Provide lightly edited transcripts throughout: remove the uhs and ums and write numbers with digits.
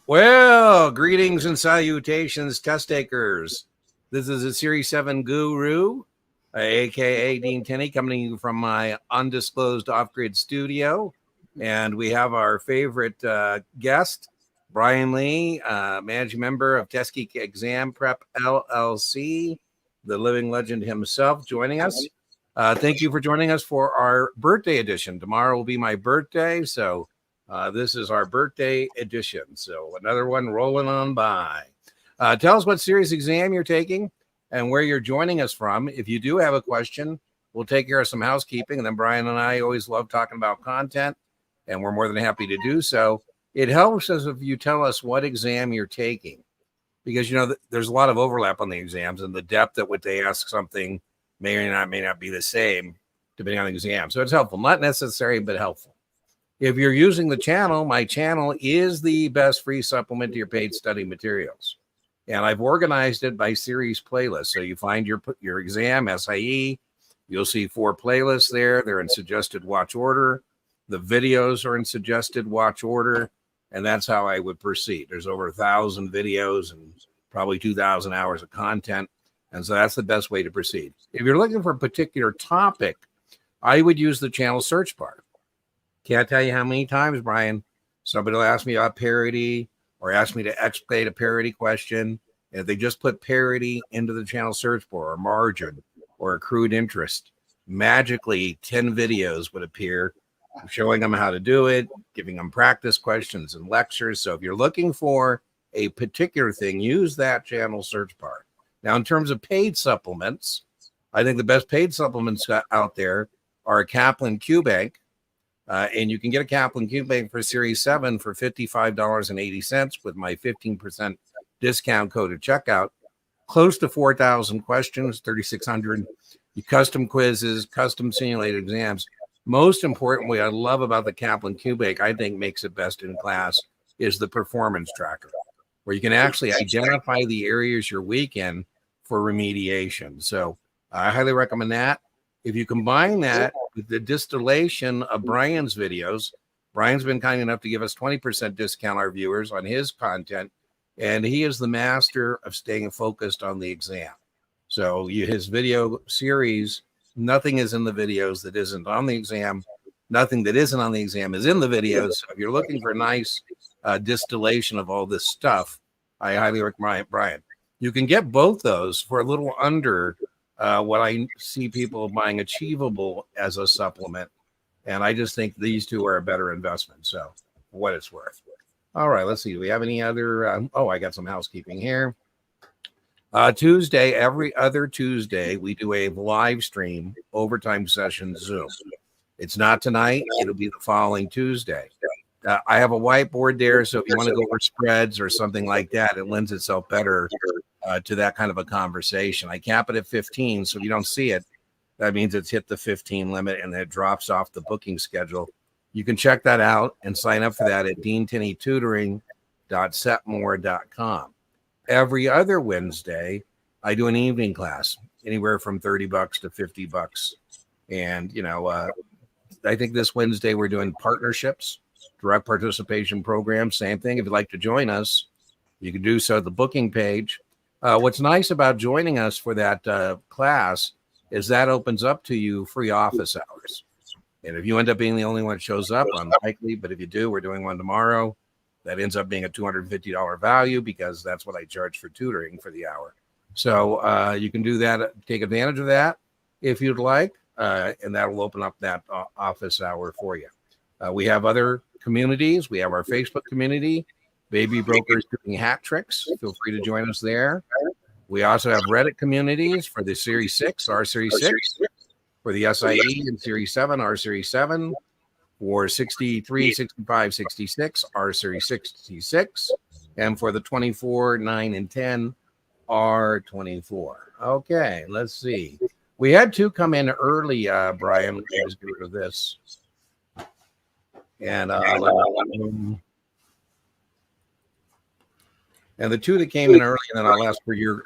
Well, greetings and salutations, test takers. This is a Series 7 guru, aka Dean Tenney, coming to you from my undisclosed off-grid studio. And we have our favorite guest, Brian Lee, managing member of Test Geek Exam Prep LLC, the living legend himself, joining us. Thank you for joining us for our birthday edition. Tomorrow will be my birthday, so this is our birthday edition. So another one rolling on by. Tell us what series exam you're taking and where you're joining us from. If you do have a question, we'll take care of some housekeeping. And then Brian and I always love talking about content, and we're more than happy to do so. It helps us if you tell us what exam you're taking, because, you know, there's a lot of overlap on the exams, and the depth at which they ask something may not be the same depending on the exam. So it's helpful, not necessary, but helpful. If you're using the channel, my channel is the best free supplement to your paid study materials. And I've organized it by series playlists. So you find your exam, SIE, you'll see 4 playlists there. They're in suggested watch order. The videos are in suggested watch order. And that's how I would proceed. There's over 1,000 videos and probably 2,000 hours of content. And so that's the best way to proceed. If you're looking for a particular topic, I would use the channel search bar. Can't tell you how many times, Brian, somebody will ask me about parity or ask me to explicate a parity question. And if they just put parity into the channel search bar or margin or accrued interest, magically 10 videos would appear showing them how to do it, giving them practice questions and lectures. So if you're looking for a particular thing, use that channel search bar. Now, in terms of paid supplements, I think the best paid supplements out there are Kaplan QBank. And you can get a Kaplan QBank for Series 7 for $55.80 with my 15% discount code at checkout. Close to 4,000 questions, 3,600 custom quizzes, custom simulated exams. Most importantly, I love about the Kaplan QBank, I think makes it best in class, is the performance tracker, where you can actually identify the areas you're weak in for remediation. So I highly recommend that. If you combine that with the distillation of Brian's videos, Brian's been kind enough to give us 20% discount our viewers on his content, and he is the master of staying focused on the exam. So his video series, nothing is in the videos that isn't on the exam. Nothing that isn't on the exam is in the videos. So if you're looking for a nice distillation of all this stuff, I highly recommend Brian. You can get both those for a little under what I see people buying Achievable as a supplement. And I just think these two are a better investment. So for what it's worth. All right, let's see. Do we have any other? I got some housekeeping here. Tuesday, every other Tuesday, we do a live stream overtime session Zoom. It's not tonight. It'll be the following Tuesday. I have a whiteboard there, so if you want to go over spreads or something like that, it lends itself better to that kind of a conversation. I cap it at 15, so if you don't see it, that means it's hit the 15 limit and it drops off the booking schedule. You can check that out and sign up for that at deantenneytutoring.setmore.com. Every other Wednesday, I do an evening class, anywhere from $30 to $50. And, I think this Wednesday we're doing partnerships, direct participation programs, same thing. If you'd like to join us, you can do so at the booking page. What's nice about joining us for that class is that opens up to you free office hours. And if you end up being the only one that shows up, unlikely, but if you do, we're doing one tomorrow. That ends up being a $250 value because that's what I charge for tutoring for the hour. So you can do that, take advantage of that if you'd like, and that will open up that office hour for you. We have other communities. We have our Facebook community, Baby Brokers Doing Hat Tricks. Feel free to join us there. We also have Reddit communities for the Series 6, our Series 6, for the SIE and Series 7, our Series 7, for 63, 65, 66, our Series 66, and for the 24, 9, and 10, R24. Okay, let's see. We had 2 come in early, Brian. Let me just get rid of this. And the 2 that came in early, and then I'll ask for your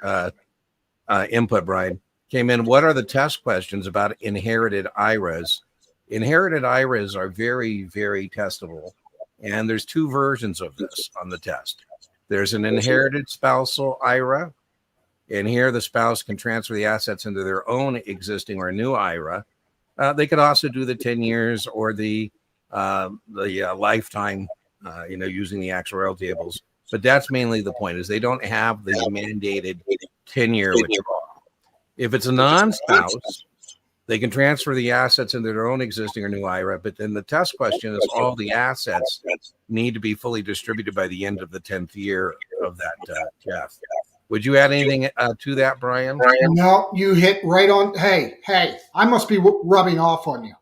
input, Brian, came in. What are the test questions about inherited IRAs? Inherited IRAs are very, very testable. And there's two versions of this on the test. There's an inherited spousal IRA. And here the spouse can transfer the assets into their own existing or new IRA. They could also do the 10 years or the lifetime, using the actuarial tables. But that's mainly the point, is they don't have the mandated 10-year withdrawal. If it's a non-spouse, they can transfer the assets into their own existing or new IRA. But then the test question is, all the assets need to be fully distributed by the end of the 10th year of that death. Would you add anything to that, Brian? No, you hit right on. Hey, I must be rubbing off on you.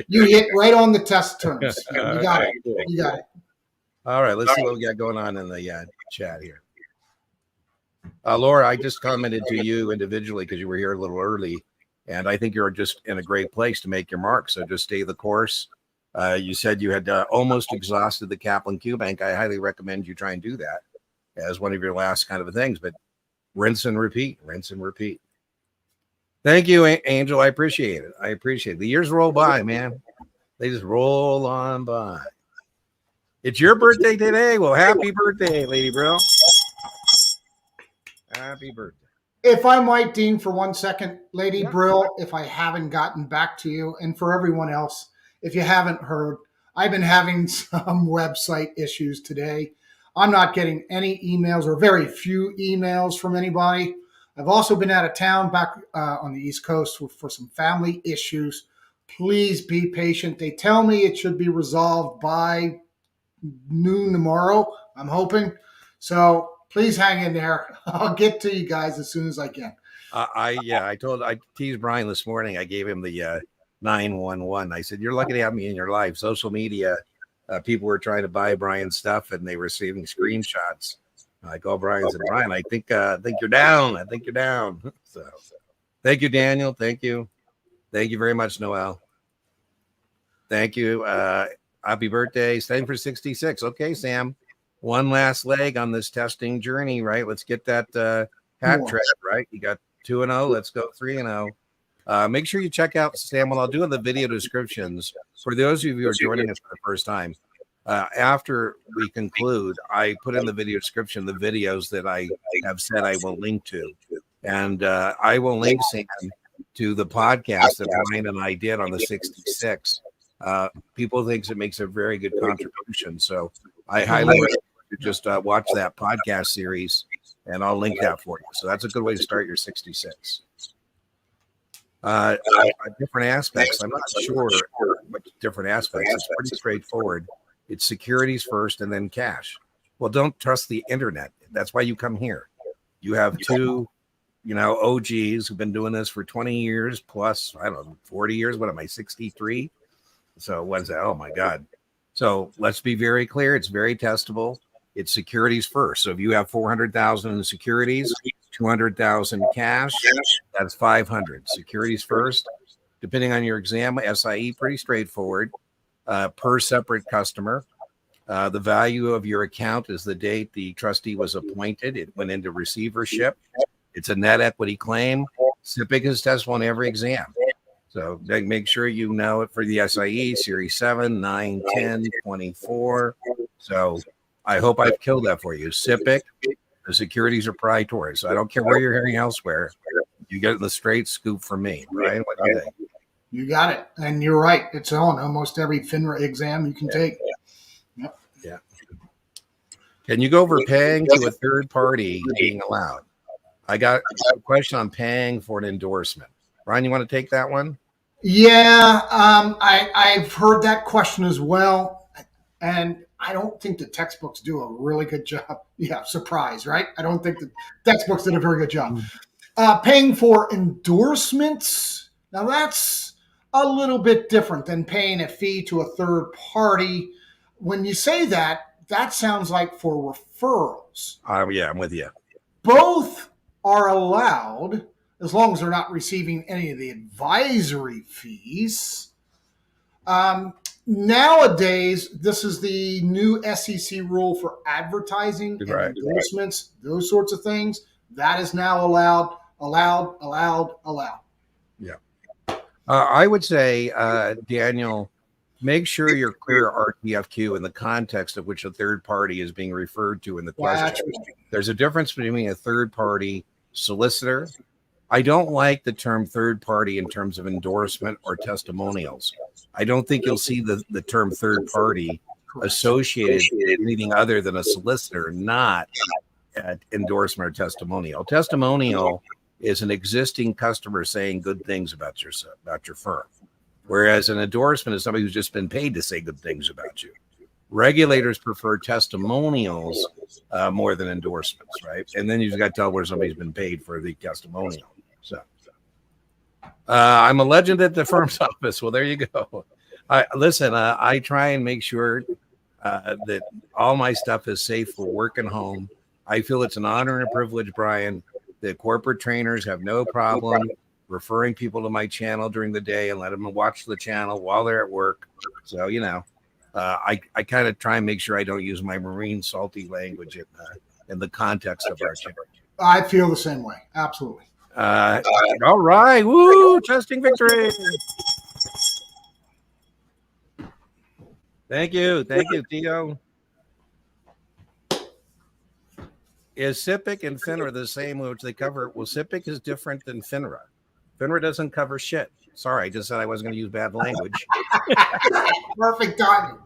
You hit right on the test terms. You got it. You got it. All right, let's see what we got going on in the chat here. Laura, I just commented to you individually because you were here a little early, and I think you're just in a great place to make your mark. So just stay the course. You said you had almost exhausted the Kaplan Q Bank. I highly recommend you try and do that as one of your last kind of things, but rinse and repeat. Thank you, Angel. I appreciate it. The years roll by, man. They just roll on by. It's your birthday today. Well, happy birthday, Lady Brill. Happy birthday. If I might, Dean, for 1 second, Lady Brill, if I haven't gotten back to you, and for everyone else, if you haven't heard, I've been having some website issues today. I'm not getting any emails, or very few emails, from anybody. I've also been out of town back on the East Coast for some family issues. Please be patient. They tell me it should be resolved by noon tomorrow, I'm hoping. So please hang in there. I'll get to you guys as soon as I can. I teased Brian this morning. I gave him the 911. I said, you're lucky to have me in your life. Social media, people were trying to buy Brian's stuff, and they were receiving screenshots. I called Brian and said, Brian, I think you're down. So thank you, Daniel. Thank you very much, Noel. Thank you. Happy birthday. Staying for 66. Okay, Sam. One last leg on this testing journey, right? Let's get that hat trick, right? You got 2-0. Let's go 3-0. Make sure you check out, Sam, what I'll do in the video descriptions. For those of you who are joining us for the first time, after we conclude, I put in the video description the videos that I have said I will link to. And I will link, Sam, to the podcast that Brian and I did on the 66. People think it makes a very good contribution. So I highly recommend you just watch that podcast series, and I'll link that for you. So that's a good way to start your 66. Different aspects. I'm not sure what different aspects. It's pretty straightforward. It's securities first and then cash. Well, don't trust the internet. That's why you come here. You have two, OGs who've been doing this for 20 years plus, 40 years. What am I, 63? So what's that? Oh my God. So let's be very clear. It's very testable. It's securities first. So if you have 400,000 in securities, 200,000 cash, that's 500. Securities first. Depending on your exam, SIE, pretty straightforward. Per separate customer. The value of your account is the date the trustee was appointed. It went into receivership. It's a net equity claim. SIPC is testable on every exam. So make sure you know it for the SIE, Series 7, 9, 10, 24. So I hope I've killed that for you. SIPC, the securities are proprietary. So I don't care where you're hearing elsewhere. You get the straight scoop from me, right? What do you think? You got it. And you're right. It's on almost every FINRA exam you can take. Yep. Yeah. Can you go over paying to a third party being allowed? I got a question on paying for an endorsement. Ryan, you want to take that one? Yeah, I've heard that question as well. And I don't think the textbooks do a really good job. Yeah, surprise, right? I don't think the textbooks did a very good job. Paying for endorsements, now that's a little bit different than paying a fee to a third party. When you say that, that sounds like for referrals. Yeah, I'm with you. Both are allowed as long as they're not receiving any of the advisory fees. Nowadays, this is the new SEC rule for advertising and endorsements, those sorts of things. That is now allowed. Yeah. I would say, Daniel, make sure you're clear RTFQ in the context of which a third party is being referred to in the question. There's a difference between a third party solicitor. I don't like the term third party in terms of endorsement or testimonials. I don't think you'll see the term third party associated with anything other than a solicitor, not endorsement or testimonial. Testimonial is an existing customer saying good things about your firm, whereas an endorsement is somebody who's just been paid to say good things about you. Regulators prefer testimonials more than endorsements, right? And then you've got to tell where somebody's been paid for the testimonial. So I'm a legend at the firm's office. Well, there you go. I try and make sure that all my stuff is safe for work and home. I feel it's an honor and a privilege, Brian, that corporate trainers have no problem referring people to my channel during the day and let them watch the channel while they're at work. So, I kind of try and make sure I don't use my marine salty language in the context of our channel. I feel the same way. Absolutely. All right. Woo! Testing victory. Thank you, Theo. Is SIPC and FINRA the same, which they cover? Well, SIPC is different than FINRA. FINRA doesn't cover shit. Sorry, I just said I wasn't going to use bad language. Perfect timing.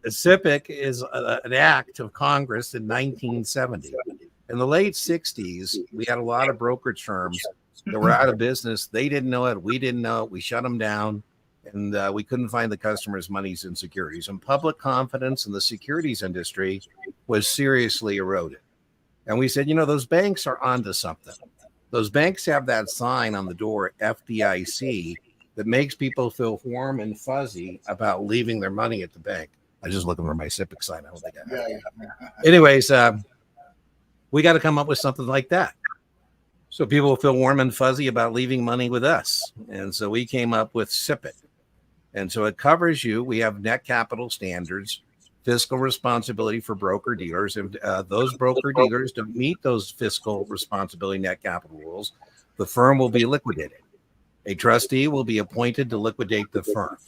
SIPC is an act of Congress in 1970. In the late 60s, we had a lot of brokerage firms that were out of business. They didn't know it. We didn't know it. We shut them down, and we couldn't find the customers' monies in securities. And public confidence in the securities industry was seriously eroded. And we said, those banks are onto something. Those banks have that sign on the door, FDIC, that makes people feel warm and fuzzy about leaving their money at the bank. I just looking for my SIPC sign. I don't think I have it. Anyways, we got to come up with something like that, so people feel warm and fuzzy about leaving money with us. And so we came up with SIPC. And so it covers you. We have net capital standards, fiscal responsibility for broker dealers. If those broker dealers don't meet those fiscal responsibility net capital rules, the firm will be liquidated. A trustee will be appointed to liquidate the firm.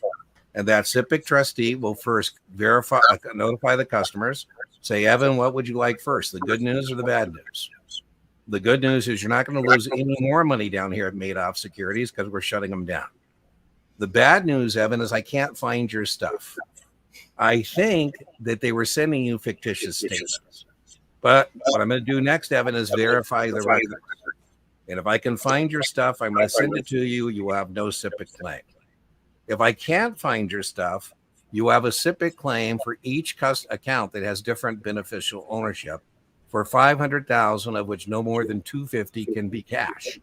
And that SIPC trustee will first notify the customers, say, Evan, what would you like first, the good news or the bad news? The good news is you're not going to lose any more money down here at Madoff Securities because we're shutting them down. The bad news, Evan, is I can't find your stuff. I think that they were sending you fictitious statements. But what I'm going to do next, Evan, is verify the record. And if I can find your stuff, I'm going to send it to you. You will have no SIPC claim. If I can't find your stuff, you have a SIPC claim for each account that has different beneficial ownership for $500,000, of which no more than $250,000 can be cash.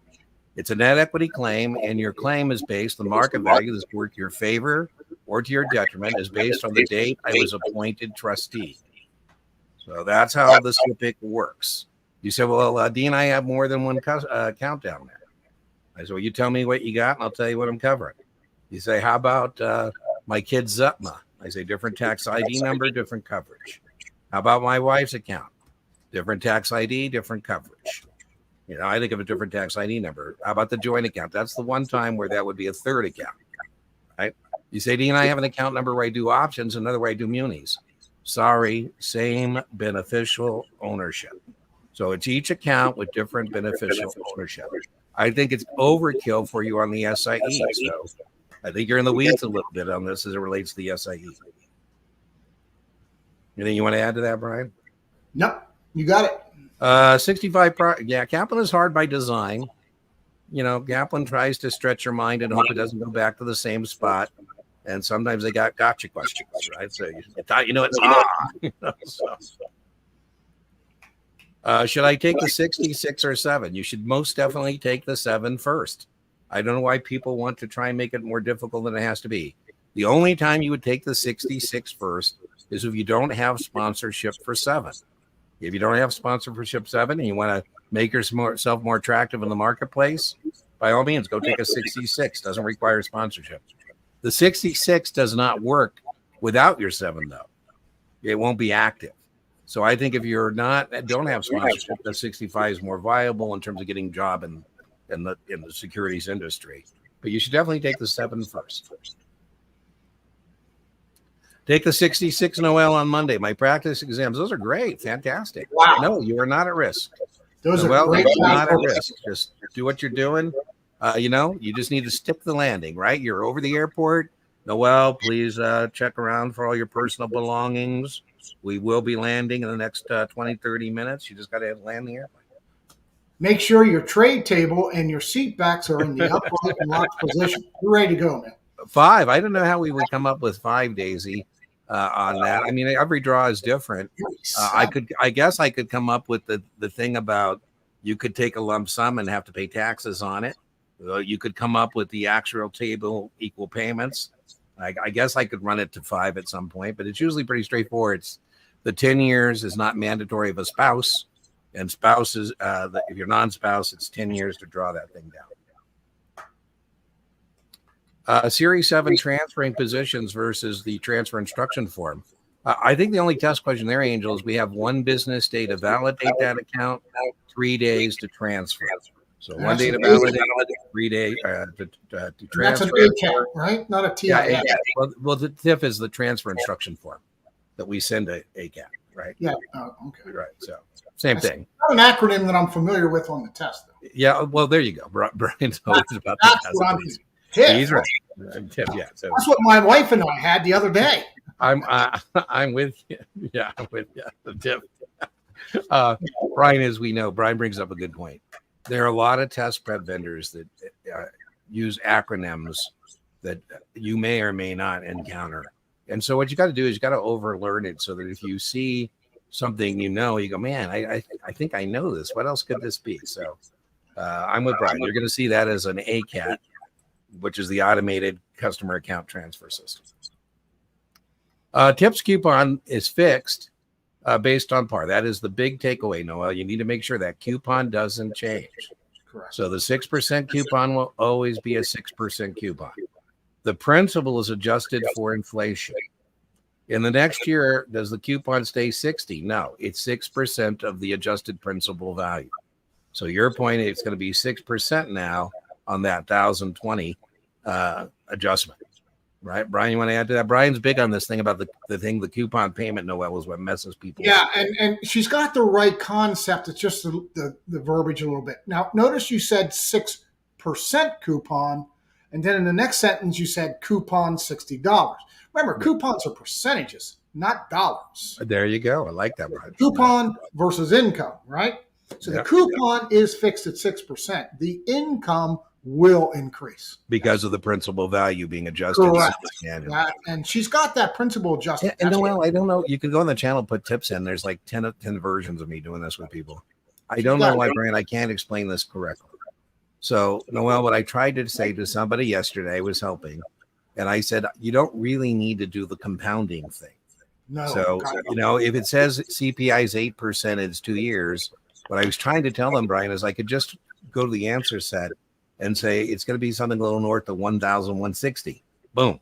It's a net equity claim, and your claim is based on the market value that's worth your favor or to your detriment is based on the date I was appointed trustee. So that's how the SIPC works. You said, well, Dean, I have more than one account down there. I said, well, you tell me what you got, and I'll tell you what I'm covering. You say, how about my kid's Zutma? I say, different tax ID number, different coverage. How about my wife's account? Different tax ID, different coverage. I think of a different tax ID number. How about the joint account? That's the one time where that would be a third account, right? You say, Dean, I have an account number where I do options, another where I do munis. Sorry, same beneficial ownership. So it's each account with different beneficial ownership. I think it's overkill for you on the SIE. So I think you're in the weeds a little bit on this as it relates to the SIE. Anything you want to add to that, Brian? No, you got it. 65. Kaplan is hard by design. Kaplan tries to stretch your mind and hope it doesn't go back to the same spot. And sometimes they got gotcha questions, right? So it's should I take the 66 or 7? You should most definitely take the 7 first. I don't know why people want to try and make it more difficult than it has to be. The only time you would take the 66 first is if you don't have sponsorship for 7. If you don't have sponsorship 7 and you want to make yourself more attractive in the marketplace, by all means, go take a 66. Doesn't require sponsorship. The 66 does not work without your 7, though. It won't be active. So I think if you're don't have sponsorship, the 65 is more viable in terms of getting a job in the securities industry. But you should definitely take the 7 first. Take the 66 Noel on Monday. My practice exams, those are great. Fantastic. Wow. No, you are not at risk. Those Noel, are great. you're not at risk. Just do what you're doing. You just need to stick the landing, right? You're over the airport. Noel, please check around for all your personal belongings. We will be landing in the next 20, 30 minutes. You just got to land the airplane. Make sure your tray table and your seat backs are in the upright and locked position. You're ready to go, man. 5. I don't know how we would come up with 5, Daisy, on that. I mean, every draw is different. I guess I could come up with the thing about you could take a lump sum and have to pay taxes on it. You could come up with the actual table equal payments. I guess I could run it to 5 at some point, but it's usually pretty straightforward. It's the 10 years is not mandatory of a spouse, and spouses, if you're non-spouse, it's 10 years to draw that thing down. Series 7 transferring positions versus the transfer instruction form. I think the only test question there, Angel, is we have 1 business day to validate that account, 3 days to transfer. So 1 day to validate, 3 days to transfer. That's an ACAT, right? Not a TIF. Yeah, ACAT. Well, the TIF is the transfer instruction form that we send to ACAT, right? Yeah. Oh, okay. Right. So same thing. Not an acronym that I'm familiar with on the test, though. Yeah. Well, there you go. Brian's always about the That's what I'm TIF. He's right. TIF, yeah. So that's what my wife and I had the other day. I'm with you. Yeah, I'm with you. The TIF. Brian, as we know, Brian brings up a good point. There are a lot of test prep vendors that use acronyms that you may or may not encounter. And so what you got to do is you got to overlearn it so that if you see something, you go, man, I think I know this. What else could this be? So I'm with Brian. You're going to see that as an ACAT, which is the automated customer account transfer system. Tips coupon is fixed based on par. That is the big takeaway, Noel. You need to make sure that coupon doesn't change. Correct. So the 6% coupon will always be a 6% coupon. The principal is adjusted for inflation. In the next year, does the coupon stay 60? No, it's 6% of the adjusted principal value. So your point, it's going to be 6% now on that 1,020 adjustment. Right, Brian, you want to add to that? Brian's big on this thing about the coupon payment, Noel, is what messes people up. Yeah, and she's got the right concept. It's just the verbiage a little bit. Now, notice you said 6% coupon, and then in the next sentence you said coupon $60. Remember, coupons are percentages, not dollars. There you go. I like that, Brian. Coupon versus income, right? So the coupon is fixed at 6%. The income will increase because of the principal value being adjusted. Correct. And she's got that principal adjustment. And Noel, I don't know. You can go on the channel, put tips in. There's like 10 versions of me doing this with people. I don't know why, Brian, I can't explain this correctly. So, Noel, what I tried to say to somebody yesterday was helping. And I said, you don't really need to do the compounding thing. No. So, if it says CPI is 8%, it's 2 years. What I was trying to tell them, Brian, is I could just go to the answer set and say it's going to be something a little north of 1,160. Boom.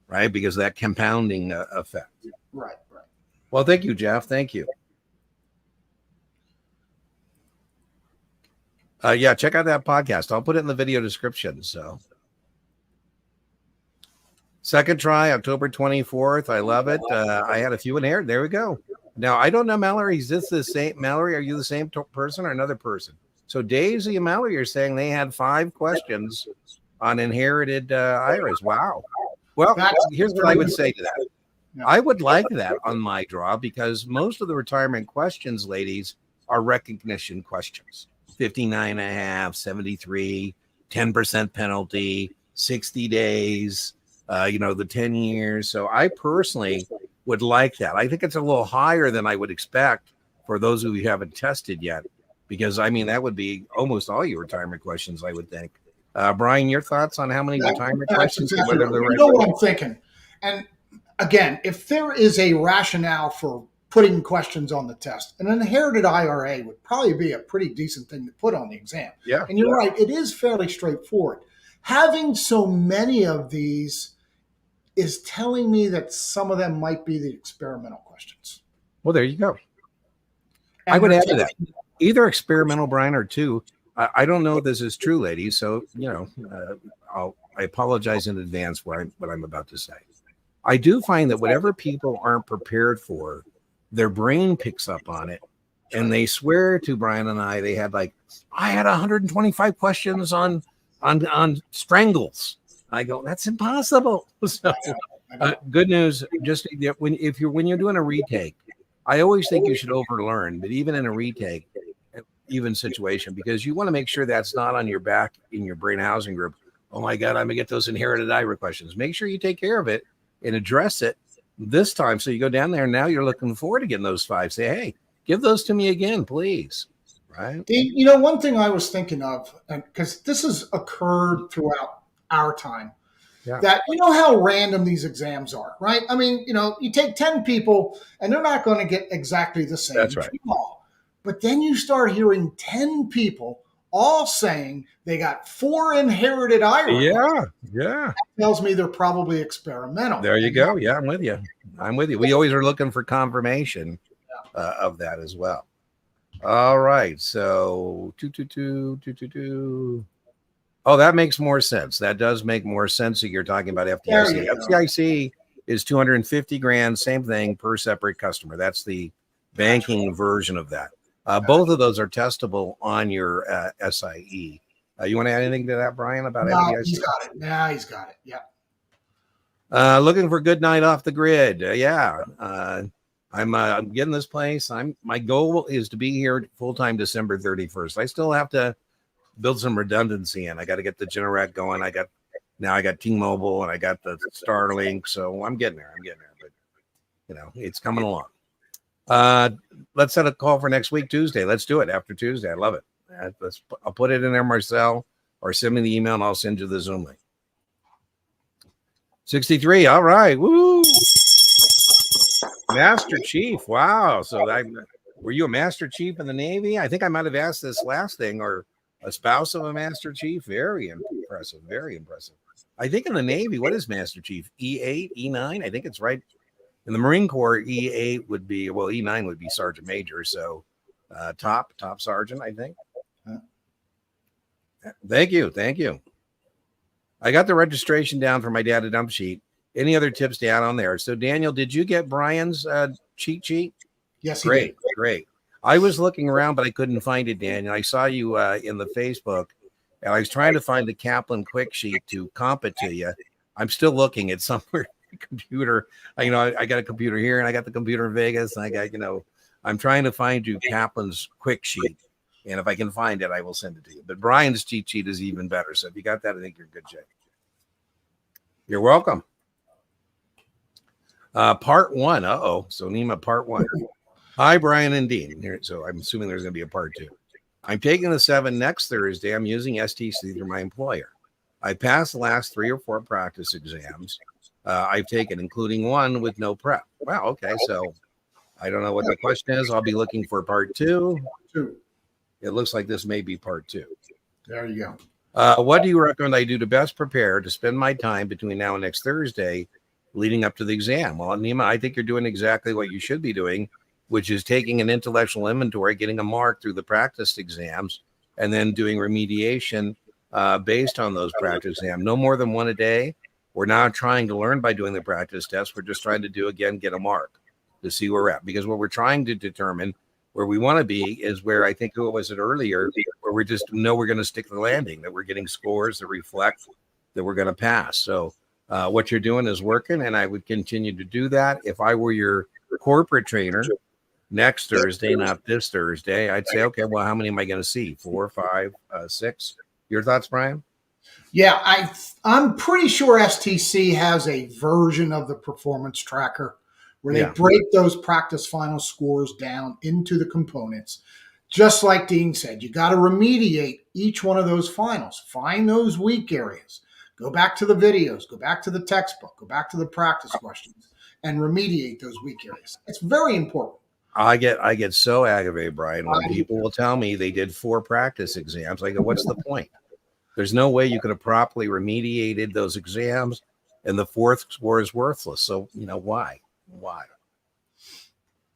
Right? Because of that compounding effect. Right. Well, thank you, Jeff. Thank you. Check out that podcast. I'll put it in the video description. So, second try, October 24th. I love it. I had a few in here. There we go. Now, I don't know, Mallory. Is this the same? Mallory, are you the same person or another person? So Daisy and Mallory are saying they had 5 questions on inherited IRAs. Wow. Well, here's what I would say to that. I would like that on my draw because most of the retirement questions, ladies, are recognition questions. 59.5, 73, 10% penalty, 60 days, the 10 years. So I personally would like that. I think it's a little higher than I would expect for those who haven't tested yet. Because, that would be almost all your retirement questions, I would think. Brian, your thoughts on how many retirement questions? Exactly right. You know what I'm thinking. And again, if there is a rationale for putting questions on the test, an inherited IRA would probably be a pretty decent thing to put on the exam. Yeah. And you're right, it is fairly straightforward. Having so many of these is telling me that some of them might be the experimental questions. Well, there you go. And I would add to that. Either experimental, Brian, or 2. I don't know if this is true, ladies. So, I apologize in advance for what I'm about to say. I do find that whatever people aren't prepared for, their brain picks up on it. And they swear to Brian and I, they had like, I had 125 questions on strangles. I go, that's impossible. So good news. Just when you're doing a retake, I always think you should overlearn, but even in a retake, even situation, because you want to make sure that's not on your back in your brain housing group. Oh my God, I'm gonna get those inherited IRA questions. Make sure you take care of it and address it this time. So you go down there and now you're looking forward to getting those 5. Say, hey, give those to me again, please. Right. You know, one thing I was thinking of, and because this has occurred throughout our time, that you know how random these exams are, right? I mean, you know, you take 10 people and they're not going to get exactly the same. That's right. But then you start hearing 10 people all saying they got 4 inherited IRA. Yeah. That tells me they're probably experimental. There you go. Yeah, I'm with you. We always are looking for confirmation of that as well. All right. So 222. Oh, that makes more sense. That does make more sense that you're talking about FDIC. FDIC is 250 grand, same thing per separate customer. That's the banking version of that. Both of those are testable on your SIE. You want to add anything to that, Brian, about FDIC? He's got it. Yeah, he's got it. Yeah. Looking for a good night off the grid. I'm getting this place. My goal is to be here full-time December 31st. I still have to build some redundancy in. I got to get the Generac going. I got T-Mobile and I got the Starlink. So I'm getting there. But you know, it's coming along. Let's set a call for next week, Tuesday. Let's do it after Tuesday. I love it. I'll put it in there, Marcel, or send me the email and I'll send you the Zoom link. 63. All right. Woo. Master Chief. Wow. So were you a Master Chief in the Navy? I think I might have asked this last thing, or a spouse of a Master Chief. Very impressive. Very impressive. I think in the Navy, what is Master Chief? E8, E9? I think it's right. In the Marine Corps, E8 would be, well, E9 would be Sergeant Major. So top sergeant, I think. Thank you. I got the registration down for my data dump sheet. Any other tips down on there? So Daniel, did you get Brian's cheat sheet? Yes, great. I was looking around, but I couldn't find it, Daniel. I saw you in the Facebook, and I was trying to find the Kaplan quick sheet to comp it to you. I'm still looking at somewhere computer. I got a computer here, and I got the computer in Vegas, and I got, I'm trying to find you Kaplan's quick sheet, and if I can find it, I will send it to you. But Brian's cheat sheet is even better. So if you got that, I think you're in good shape. You're welcome. Part 1. So Nima, part 1. Hi, Brian and Dean. Here, so I'm assuming there's going to be a part 2. I'm taking the 7 next Thursday. I'm using STC through my employer. I passed the last 3 or 4 practice exams I've taken, including one with no prep. Wow. Okay. So I don't know what the question is. I'll be looking for part 2. It looks like this may be part 2. There you go. What do you recommend I do to best prepare to spend my time between now and next Thursday leading up to the exam? Well, Nima, I think you're doing exactly what you should be doing, which is taking an intellectual inventory, getting a mark through the practice exams, and then doing remediation based on those practice exams. No more than 1 a day. We're not trying to learn by doing the practice tests. We're just trying to get a mark to see where we're at. Because what we're trying to determine where we want to be is where, I think, who was it earlier, where we just know we're going to stick the landing, that we're getting scores that reflect that we're going to pass. So what you're doing is working, and I would continue to do that. If I were your corporate trainer next Thursday, not this Thursday, I'd say, okay, well, how many am I going to see? 4, 5, 6? Your thoughts, Brian? Yeah, I'm pretty sure STC has a version of the performance tracker where they break those practice final scores down into the components. Just like Dean said, you got to remediate each one of those finals. Find those weak areas. Go back to the videos. Go back to the textbook. Go back to the practice questions and remediate those weak areas. It's very important. I get so aggravated, Brian, when people will tell me they did 4 practice exams. I go, what's the point? There's no way you could have properly remediated those exams, and the 4th score is worthless. So, why?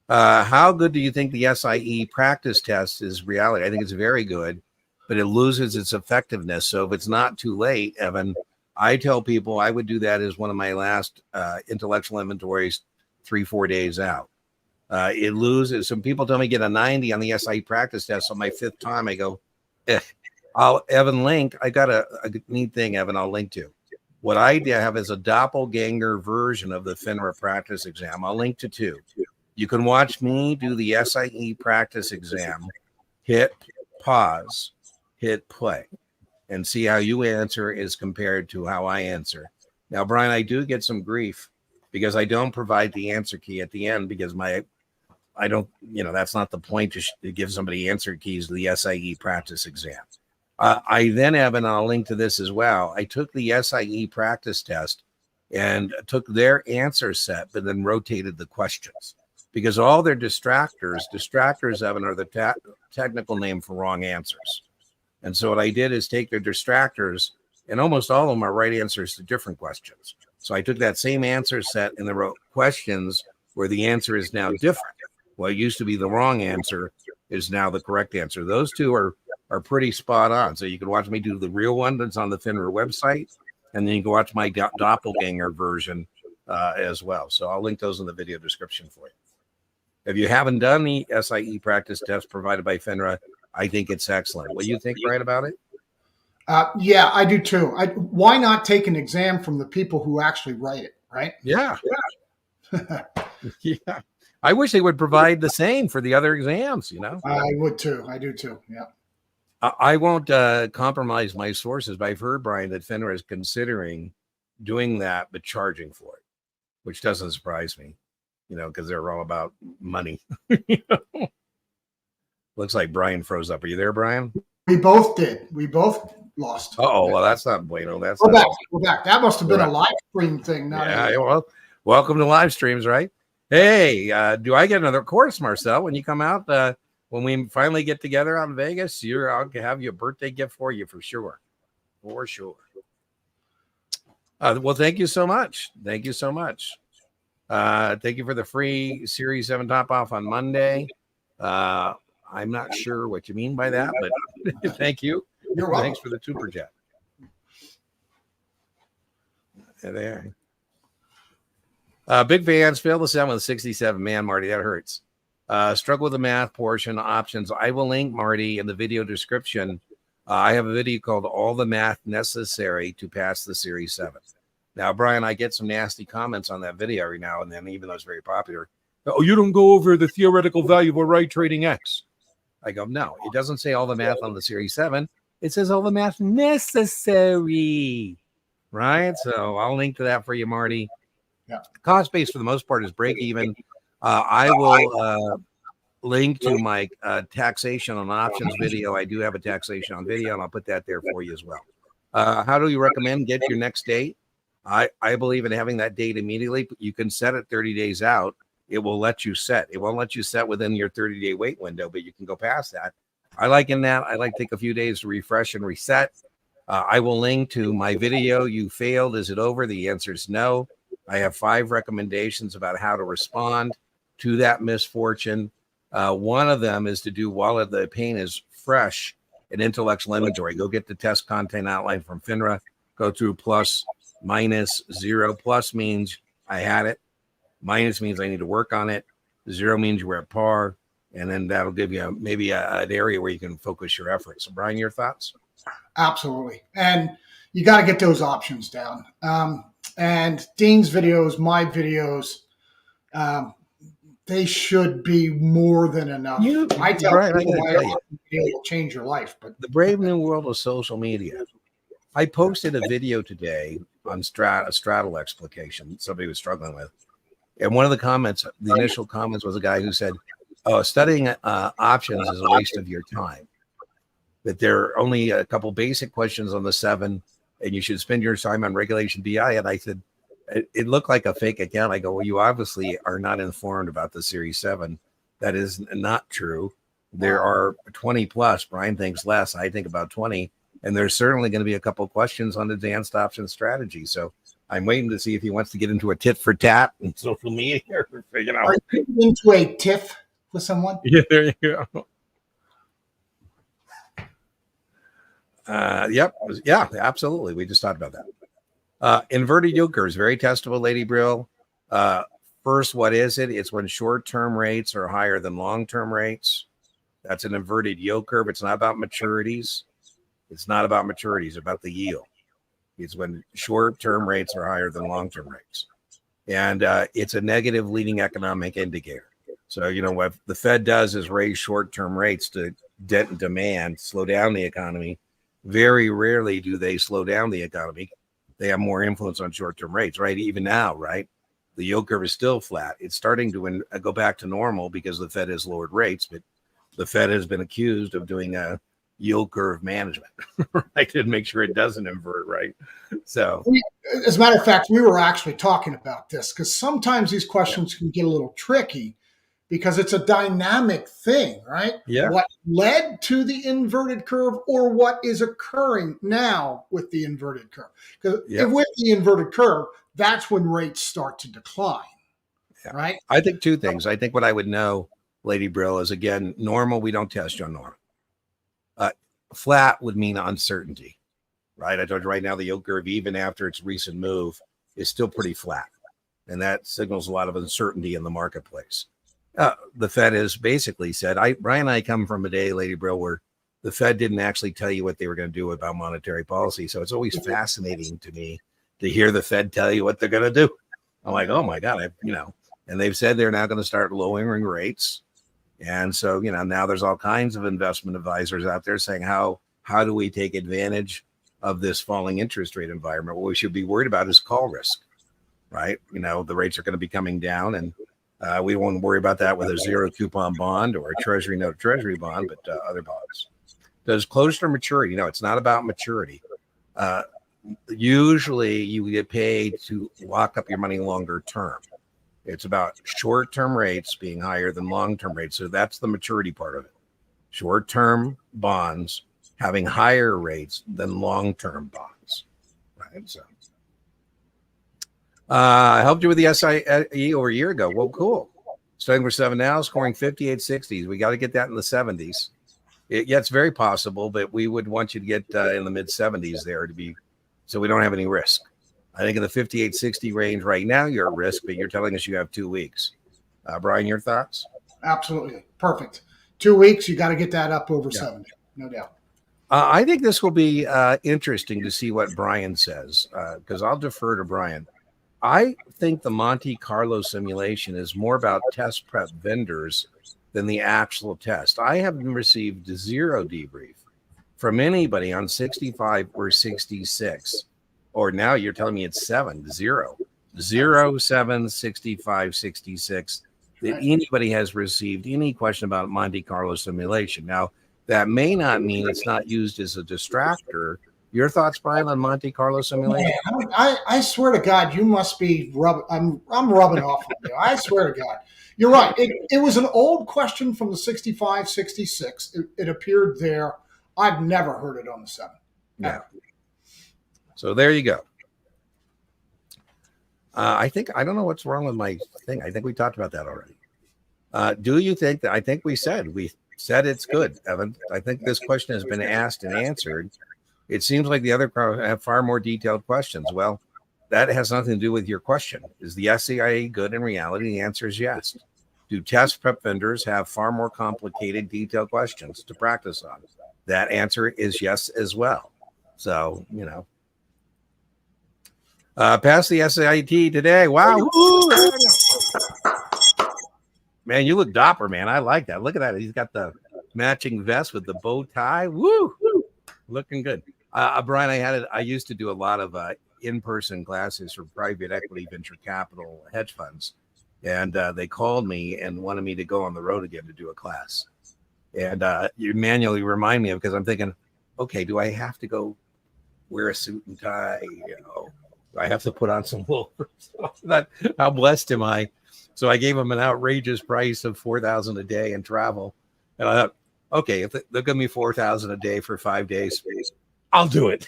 How good do you think the SIE practice test is reality? I think it's very good, but it loses its effectiveness. So if it's not too late, Evan, I tell people I would do that as one of my last intellectual inventories 3-4 days out. It loses. Some people tell me get a 90 on the SIE practice test. On my 5th time, I go, Evan link. I got a neat thing, Evan, I'll link to. What I have is a doppelganger version of the FINRA practice exam. I'll link to 2. You can watch me do the SIE practice exam, hit pause, hit play, and see how you answer is compared to how I answer. Now, Brian, I do get some grief because I don't provide the answer key at the end because I don't, that's not the point to give somebody answer keys to the SIE practice exam. I then have, and I'll link to this as well, I took the SIE practice test and took their answer set, but then rotated the questions because all their distractors, Evan, are the technical name for wrong answers. And so what I did is take their distractors, and almost all of them are right answers to different questions. So I took that same answer set and then wrote questions where the answer is now different. What used to be the wrong answer is now the correct answer. Those two are pretty spot on. So you can watch me do the real one that's on the FINRA website, and then you can watch my doppelganger version as well. So I'll link those in the video description for you. If you haven't done the SIE practice test provided by FINRA, I think it's excellent. What do you think, Brian, about it? Yeah, I do too. Why not take an exam from the people who actually write it, right? Yeah. Yeah. I wish they would provide the same for the other exams, I would too. I do too. Yeah. I won't compromise my sources, but I've heard, Brian, that FINRA is considering doing that, but charging for it, which doesn't surprise me, because they're all about money. Looks like Brian froze up. Are you there, Brian? We both did. We both lost. Oh, well, that's not bueno. We're back. That must have been a live stream thing. Well, welcome to live streams, right? Hey, do I get another course, Marcel, when you come out? When we finally get together out in Vegas, I'll have you a birthday gift for you for sure. For sure. Well, thank you so much. Thank you so much. Thank you for the free Series 7 top off on Monday. I'm not sure what you mean by that, but thank you. You're welcome. Thanks for the super chat. There. Big fans failed the 7 with 67. Man, Marty, that hurts. Struggle with the math portion options. I will link, Marty, in the video description. I have a video called All the Math Necessary to Pass the Series 7. Now, Brian, I get some nasty comments on that video every now and then, even though it's very popular. Oh, you don't go over the theoretical value of a right trading X. I go, no, it doesn't say all the math on the Series 7. It says all the math necessary, right? So I'll link to that for you, Marty. Yeah. Cost base for the most part is break even. I will link to my taxation on options video. I do have a taxation on video, and I'll put that there for you as well. How do you recommend get your next date? I believe in having that date immediately. You can set it 30 days out. It will let you set. It won't let you set within your 30-day wait window, but you can go past that. I like to take a few days to refresh and reset. I will link to my video. You failed. Is it over? The answer is no. I have 5 recommendations about how to respond to that misfortune. One of them is to do while the pain is fresh an intellectual inventory. Go get the test content outline from FINRA. Go through plus, minus, 0. Plus means I had it. Minus means I need to work on it. 0 means you're at par. And then that'll give you maybe an area where you can focus your efforts. So, Brian, your thoughts? Absolutely. And you got to get those options down. And Dean's videos, my videos, they should be more than enough. I tell people my video will change your life. But the brave new world of social media. I posted a video today on a straddle explication somebody was struggling with. And one of the comments, the initial comments was a guy who said, oh, studying options is a waste of your time. That there are only a couple basic questions on the 7, and you should spend your time on regulation BI. And I said, it looked like a fake account. I go, well, you obviously are not informed about the Series 7. That is not true. There are 20 plus. Brian thinks less. I think about 20. And there's certainly going to be a couple questions on advanced option strategy. So I'm waiting to see if he wants to get into a tit for tat in social media. Or, Are you into a tiff with someone? Yeah, there you go. Yep. Yeah, absolutely. We just talked about that. Inverted yield curve is very testable, Lady Brill. First, what is it? It's when short-term rates are higher than long-term rates. That's an inverted yield curve. It's not about maturities. It's not about maturities. It's about the yield. It's when short-term rates are higher than long-term rates. And it's a negative leading economic indicator. So, what the Fed does is raise short-term rates to dent demand, slow down the economy. Very rarely do they slow down the economy. They have more influence on short-term rates, right? Even now, right? The yield curve is still flat. It's starting to go back to normal because the Fed has lowered rates, but the Fed has been accused of doing a yield curve management, right? To make sure it doesn't invert, right? So, as a matter of fact, we were actually talking about this because sometimes these questions can get a little tricky because it's a dynamic thing, right? Yeah. What led to the inverted curve or what is occurring now with the inverted curve? Because if with the inverted curve, that's when rates start to decline, right? I think two things. I think what I would know, Lady Brill, is again, normal, we don't test you on normal. Flat would mean uncertainty, right? I told you right now, the yield curve, even after its recent move, is still pretty flat. And that signals a lot of uncertainty in the marketplace. The Fed has basically said, Brian and I come from a day, Lady Brill, where the Fed didn't actually tell you what they were going to do about monetary policy. So it's always fascinating to me to hear the Fed tell you what they're going to do. I'm like, oh my God, and they've said they're now going to start lowering rates. And so, now there's all kinds of investment advisors out there saying, how do we take advantage of this falling interest rate environment? What we should be worried about is call risk, right? The rates are going to be coming down, and we won't worry about that with a zero coupon bond or a treasury note treasury bond, but other bonds. Does closer to maturity? No, it's not about maturity. Usually you get paid to lock up your money longer term. It's about short-term rates being higher than long-term rates. So that's the maturity part of it. Short-term bonds having higher rates than long-term bonds. Right. So I helped you with the SIE over a year ago. Well, cool. Studying for 7 now, scoring 5860s. We got to get that in the 70s. It's very possible, but we would want you to get in the mid-70s there so we don't have any risk. I think in the 5860 range right now, you're at risk, but you're telling us you have 2 weeks. Brian, your thoughts? Absolutely. Perfect. 2 weeks, you got to get that up over 70, no doubt. I think this will be interesting to see what Brian says, because I'll defer to Brian. I think the Monte Carlo simulation is more about test prep vendors than the actual test. I haven't received 0 debrief from anybody on 65 or 66. Or now you're telling me it's 7, 0, 7, 65, 66, that anybody has received any question about Monte Carlo simulation. Now, that may not mean it's not used as a distractor. Your thoughts, Brian, on Monte Carlo simulation? Man, I swear to God, you must be rubbing. I'm rubbing off on you. I swear to God. You're right. It was an old question from the 65, 66. It appeared there. I've never heard it on the 7. Yeah. So there you go. I don't know what's wrong with my thing. I think we talked about that already. Do you think that? I think we said it's good, Evan. I think this question has been asked and answered. It seems like the other crowd have far more detailed questions. Well, that has nothing to do with your question. Is the SCIA good in reality? The answer is yes. Do test prep vendors have far more complicated, detailed questions to practice on? That answer is yes as well. So, passed the SAT today. Wow. Man, you look dapper, man. I like that. Look at that. He's got the matching vest with the bow tie. Woo. Looking good. Brian, I used to do a lot of in-person classes for private equity, venture capital, hedge funds. And they called me and wanted me to go on the road again to do a class. And you manually remind me of, because I'm thinking, okay, do I have to go wear a suit and tie? Do I have to put on some wool? How blessed am I? So I gave them an outrageous price of $4,000 a day in travel. And I thought, okay, if they'll give me $4,000 a day for 5 days, I'll do it.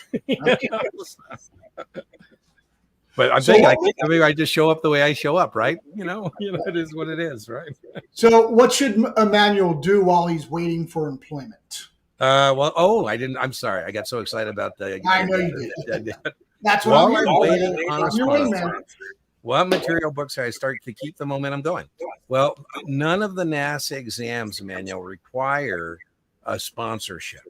But I'm thinking, maybe I just show up the way I show up, right? It is what it is, right? So what should Emmanuel do while he's waiting for employment? I'm sorry. I got so excited about the. I know you did. That's what While I'm here I'm for. waiting on a I'm your wingman. sponsor, what material books I start to keep the momentum going? Well, none of the NASA exams, Emmanuel, require a sponsorship.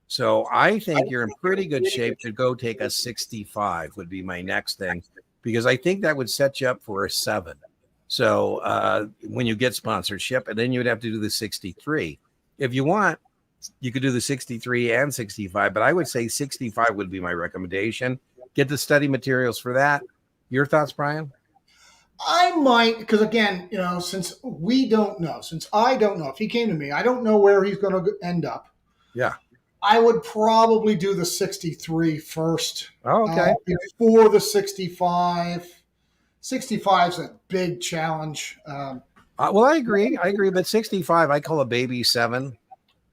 So I think you're in pretty good shape to go take a 65 would be my next thing, because I think that would set you up for a 7. So when you get sponsorship, and then you would have to do the 63. If you want, you could do the 63 and 65, but I would say 65 would be my recommendation. Get the study materials for that. Your thoughts, Brian? I might, because again, since I don't know if he came to me, I don't know where he's going to end up. Yeah. I would probably do the 63 first. Oh, okay. Before the 65. 65 is a big challenge. Well, I agree. But 65, I call a baby 7.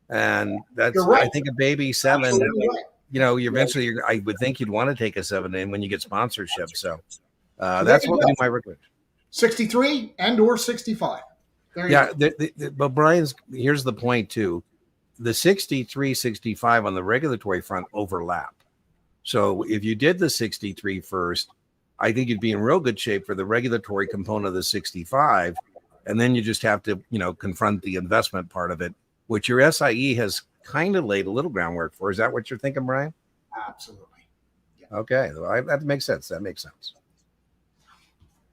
And that's, You're right. I think a baby 7, Right. I would think you'd want to take a 7 in when you get sponsorship. So that's what would be my recommendation. 63 and or 65. There you go. But here's the point too. The 63, 65 on the regulatory front overlap. So if you did the 63 first, I think you'd be in real good shape for the regulatory component of the 65. And then you just have to, confront the investment part of it, which your SIE has kind of laid a little groundwork for. Is that what you're thinking, Brian? Absolutely. Yeah. Okay. That makes sense.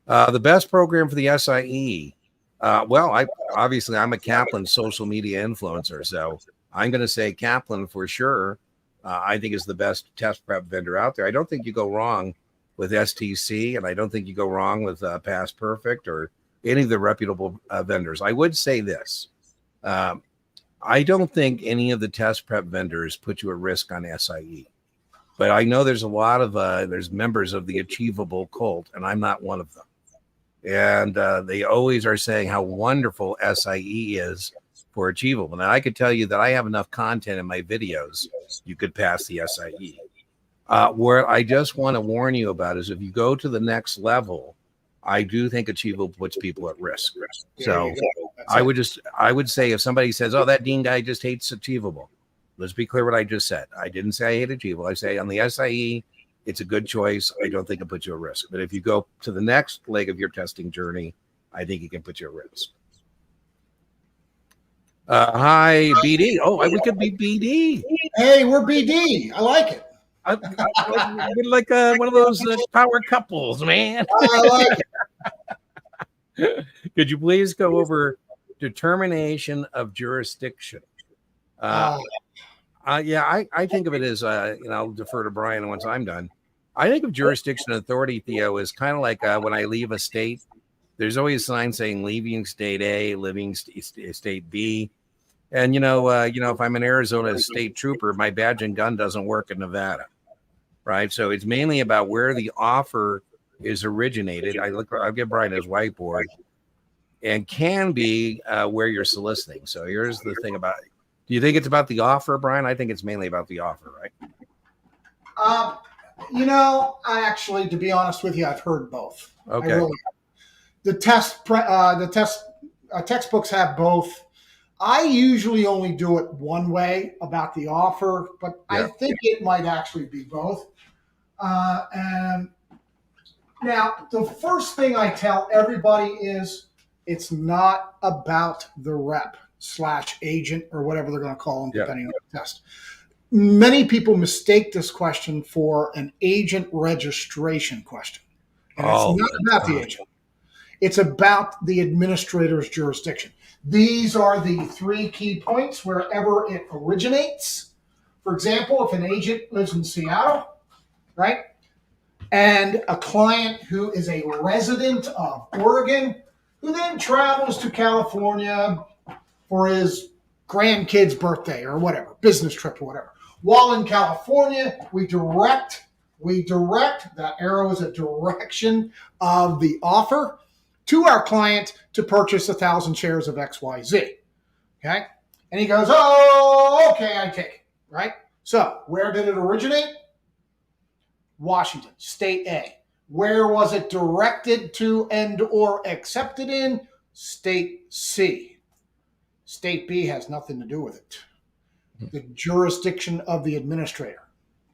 The best program for the SIE. I'm a Kaplan social media influencer, so I'm going to say Kaplan for sure. I think is the best test prep vendor out there. I don't think you go wrong with STC, and I don't think you go wrong with Pass Perfect or any of the reputable vendors. I would say this. I don't think any of the test prep vendors put you at risk on SIE, but I know there's a lot of there's members of the Achievable cult, and I'm not one of them. And they always are saying how wonderful SIE is for Achievable. And I could tell you that I have enough content in my videos, you could pass the SIE. Where I just want to warn you about is if you go to the next level, I do think Achievable puts people at risk. So I would say if somebody says, oh, that Dean guy just hates Achievable, let's be clear what I just said. I didn't say I hate Achievable. I say on the SIE, it's a good choice. I don't think it puts you at risk. But if you go to the next leg of your testing journey, I think it can put you at risk. Hi, BD. Oh, we could be BD. Hey, we're BD. I like it. We're like one of those power couples, man. I like it. Could you please go over determination of jurisdiction? I think of it as, I'll defer to Brian once I'm done. I think of jurisdiction authority, Theo, is kind of like when I leave a state, there's always a sign saying leaving state A, leaving state B. And, if I'm an Arizona state trooper, my badge and gun doesn't work in Nevada, right? So it's mainly about where the offer is originated. I'll give Brian his whiteboard, and can be where you're soliciting. So here's the thing about it. Do you think it's about the offer, Brian? I think it's mainly about the offer, right? I actually, to be honest with you, I've heard both. Okay. The textbooks have both. I usually only do it one way about the offer, but yeah. I think it might actually be both. And now, the first thing I tell everybody is it's not about the rep / agent or whatever they're going to call them, depending on the test. Many people mistake this question for an agent registration question. And it's not about the agent. It's about the administrator's jurisdiction. These are the 3 key points wherever it originates. For example, if an agent lives in Seattle, right, and a client who is a resident of Oregon, who then travels to California for his grandkid's birthday or whatever, business trip or whatever. While in California, we direct, that arrow is a direction of the offer to our client to purchase 1,000 shares of XYZ. Okay? And he goes, oh, okay, I take it, right? So where did it originate? Washington, state A. Where was it directed to and or accepted in? State C. State B has nothing to do with it. The jurisdiction of the administrator.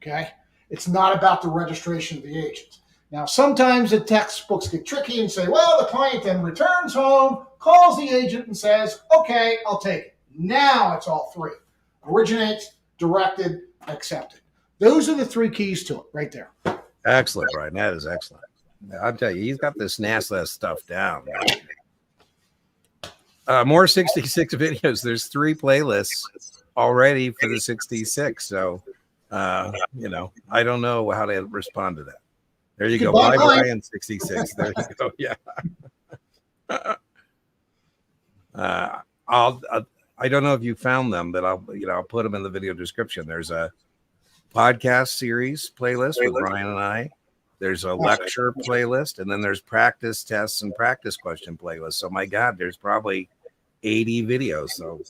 Okay? It's not about the registration of the agent. Now, sometimes the textbooks get tricky and say, well, the client then returns home, calls the agent and says, okay, I'll take it. Now it's all three. Originates, directed, accepted. Those are the three keys to it right there. Excellent, Brian. That is excellent. I'll tell you, he's got this NASAA stuff down. More 66 videos. There's 3 playlists already for the 66. So, you know, I don't know how to respond to that. There you go. Bye, Brian 66. There you go. Yeah. I don't know if you found them, but I'll put them in the video description. There's a podcast series playlist with Brian and I. There's a lecture playlist, and then there's practice tests and practice question playlists. So my God, there's probably 80 videos. So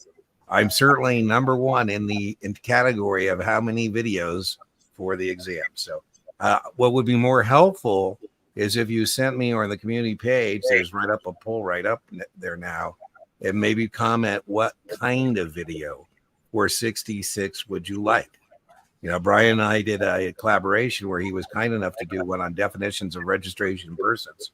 I'm certainly number one in the category of how many videos for the exam. So what would be more helpful is if you sent me, or on the community page, there's right up a poll right up there now, and maybe comment what kind of video for 66 would you like. You know, Brian and I did a collaboration where he was kind enough to do one on definitions of registration persons.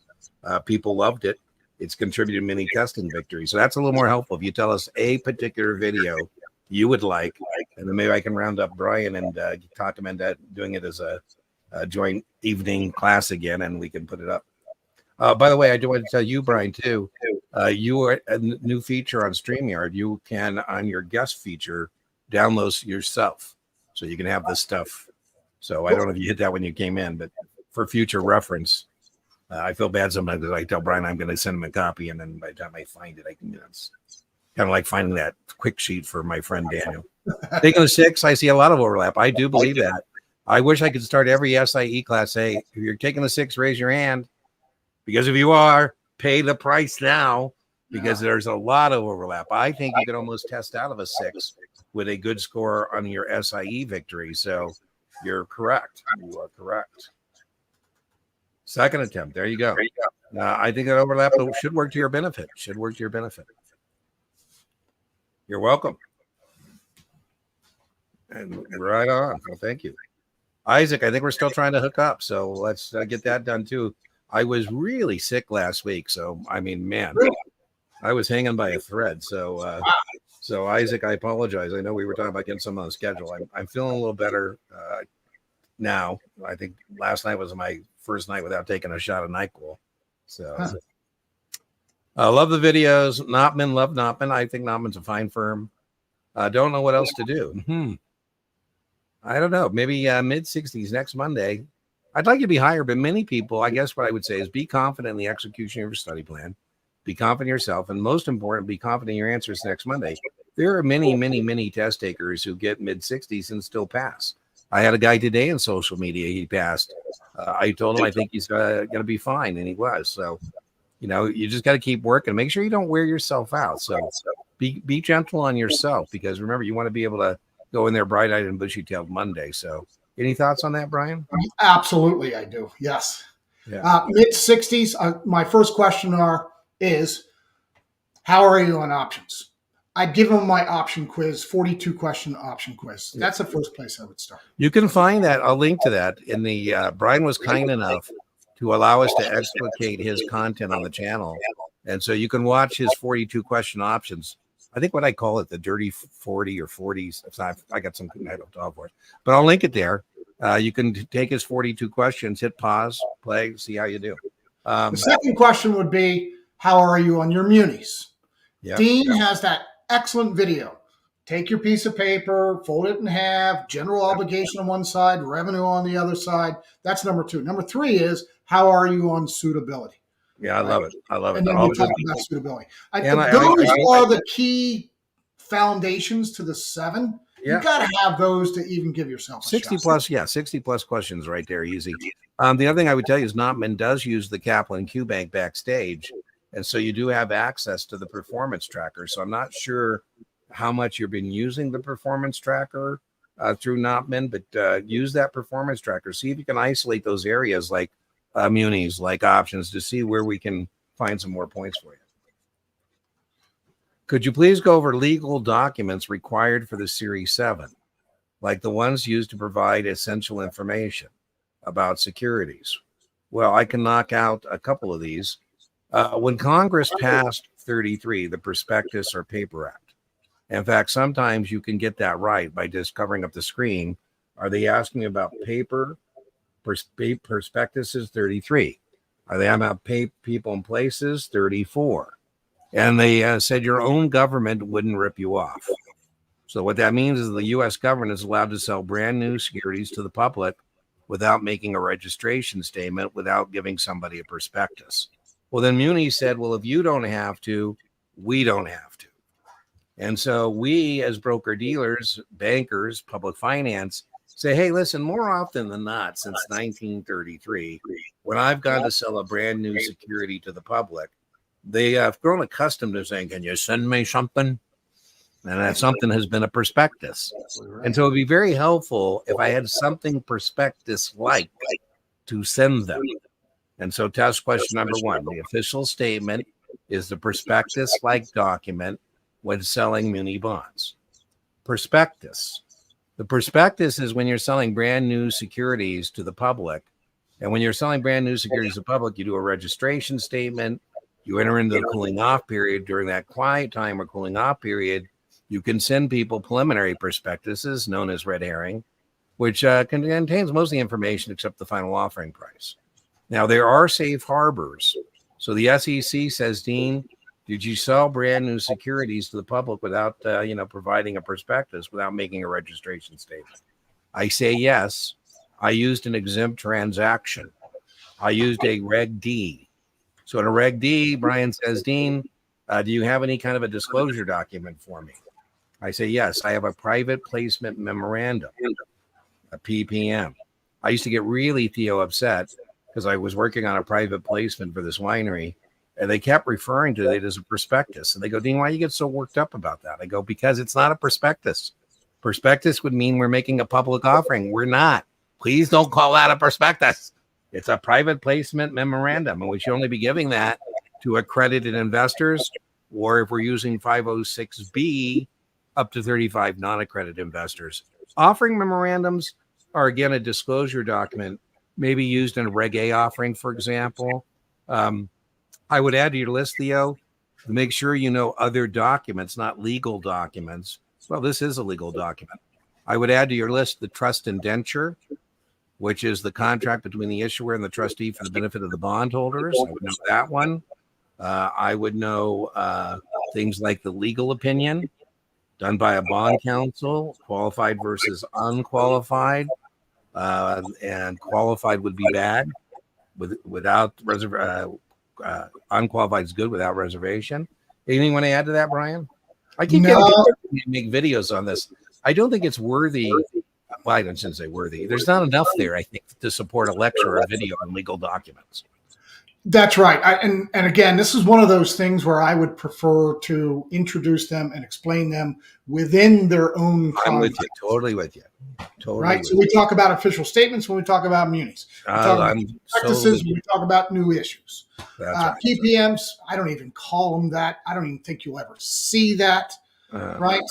People loved it. It's contributed many testing victories. So that's a little more helpful if you tell us a particular video you would like, and then maybe I can round up Brian and talk him into doing it as a joint evening class again, and we can put it up. By the way, I do want to tell you, Brian, too, you are a new feature on StreamYard. You can, on your guest feature, download yourself. So you can have this stuff. So I don't know if you hit that when you came in, but for future reference, I feel bad sometimes because I tell Brian I'm going to send him a copy, and then by the time I find it, I can. It's kind of like finding that quick sheet for my friend Daniel. Taking the 6, I see a lot of overlap. I do believe that. I wish I could start every SIE class. Say, if you're taking the 6, raise your hand, because if you are, pay the price now, because there's a lot of overlap. I think you could almost test out of a 6 with a good score on your SIE victory. So you're correct. You are correct. Second attempt. There you go. I think that overlap should work to your benefit. Should work to your benefit. You're welcome. And right on. Well, thank you. Isaac, I think we're still trying to hook up. So let's get that done too. I was really sick last week. So, I mean, man, I was hanging by a thread. So, so Isaac, I apologize. I know we were talking about getting some on the schedule. I'm feeling a little better now. I think last night was my first night without taking a shot of NyQuil. So I love the videos. Nopman, love Nopman. I think Nopman's a fine firm. Don't know what else to do. I don't know. Maybe mid-60s next Monday. I'd like you to be higher, but many people, I guess what I would say is be confident in the execution of your study plan. Be confident in yourself, and most important, be confident in your answers next Monday. There are many test takers who get mid-60s and still pass. I had a guy today in social media. He passed. I told him I think he's going to be fine, and he was. So, you know, you just got to keep working. Make sure you don't wear yourself out. So be gentle on yourself, because remember, you want to be able to go in there bright-eyed and bushy-tailed Monday. So any thoughts on that, Brian? Absolutely, I do. Yes. Yeah. Mid-60s, my first question is, how are you on options? I'd give them my option quiz, 42-question option quiz. That's the first place I would start. You can find that. I'll link to that in the Brian was kind enough to allow us to explicate his content on the channel. And so you can watch his 42-question options. I think what I call it, the dirty 40 or 40s. I got some I don't talk for it, but I'll link it there. You can take his 42 questions, hit pause, play, see how you do. The second question would be, how are you on your munis? Yep. Dean has that excellent video. Take your piece of paper, fold it in half, general obligation on one side, revenue on the other side. That's number 2. Number 3 is, how are you on suitability? Yeah, I love it. I love it. And then we talk about suitability. Those are the key foundations to the 7. Yeah. You got to have those to even give yourself a 60 shot. plus. Yeah, 60 plus questions right there. Easy. The other thing I would tell you is Nopman does use the Kaplan Q Bank backstage. And so you do have access to the performance tracker. So I'm not sure how much you've been using the performance tracker through Nopman, but use that performance tracker. See if you can isolate those areas like munis, like options, to see where we can find some more points for you. Could you please go over legal documents required for the Series 7? like the ones used to provide essential information about securities. Well, I can knock out a couple of these. When Congress passed 33, the Prospectus or Paper Act, in fact, sometimes you can get that right by just covering up the screen. Are they asking about paper? Prospectuses 33. Are they about people and places 34? And they said your own government wouldn't rip you off. So what that means is the U.S. government is allowed to sell brand new securities to the public without making a registration statement, without giving somebody a prospectus. Well, then Muni said, well, if you don't have to, we don't have to. And so we, as broker dealers, bankers, public finance, say, hey, listen, more often than not, since 1933, when I've gone to sell a brand new security to the public, they have grown accustomed to saying, can you send me something? And that something has been a prospectus. And so it'd be very helpful if I had something prospectus-like to send them. And so test question number one, the official statement is the prospectus-like document when selling muni bonds. Prospectus. The prospectus is when you're selling brand new securities to the public. And when you're selling brand new securities to the public, you do a registration statement. You enter into the cooling off period. During that quiet time or cooling off period, you can send people preliminary prospectuses, known as red herring, which contains most of the information except the final offering price. Now, there are safe harbors. So the SEC says, Dean, did you sell brand new securities to the public without, providing a prospectus, without making a registration statement? I say yes. I used an exempt transaction. I used a Reg D. So in a Reg D, Brian says, Dean, do you have any kind of a disclosure document for me? I say, yes, I have a private placement memorandum, a PPM. I used to get really, Theo, upset because I was working on a private placement for this winery, and they kept referring to it as a prospectus. And they go, Dean, why do you get so worked up about that? I go, because it's not a prospectus. Prospectus would mean we're making a public offering. We're not. Please don't call that a prospectus. It's a private placement memorandum, and we should only be giving that to accredited investors, or if we're using 506B, up to 35 non-accredited investors. Offering memorandums are, again, a disclosure document, maybe used in a Reg A offering, for example. I would add to your list, Theo, to make sure you know other documents, not legal documents. Well, this is a legal document. I would add to your list the trust indenture, which is the contract between the issuer and the trustee for the benefit of the bondholders. I would know that one. I would know things like the legal opinion done by a bond counsel, qualified versus unqualified, and qualified would be bad. Without unqualified is good without reservation. Anything you want to add to that, Brian? I keep getting to make videos on this. I don't think it's worthy. Well, I shouldn't say worthy. There's not enough there, I think, to support a lecture or a video on legal documents. That's right. And again, this is one of those things where I would prefer to introduce them and explain them within their own context. I'm with you. Totally with you. Totally. Right. So we talk about official statements when we talk about munis. We talk about practices when we talk about new issues. Right. PPMs, I don't even call them that. I don't even think you'll ever see that. Right.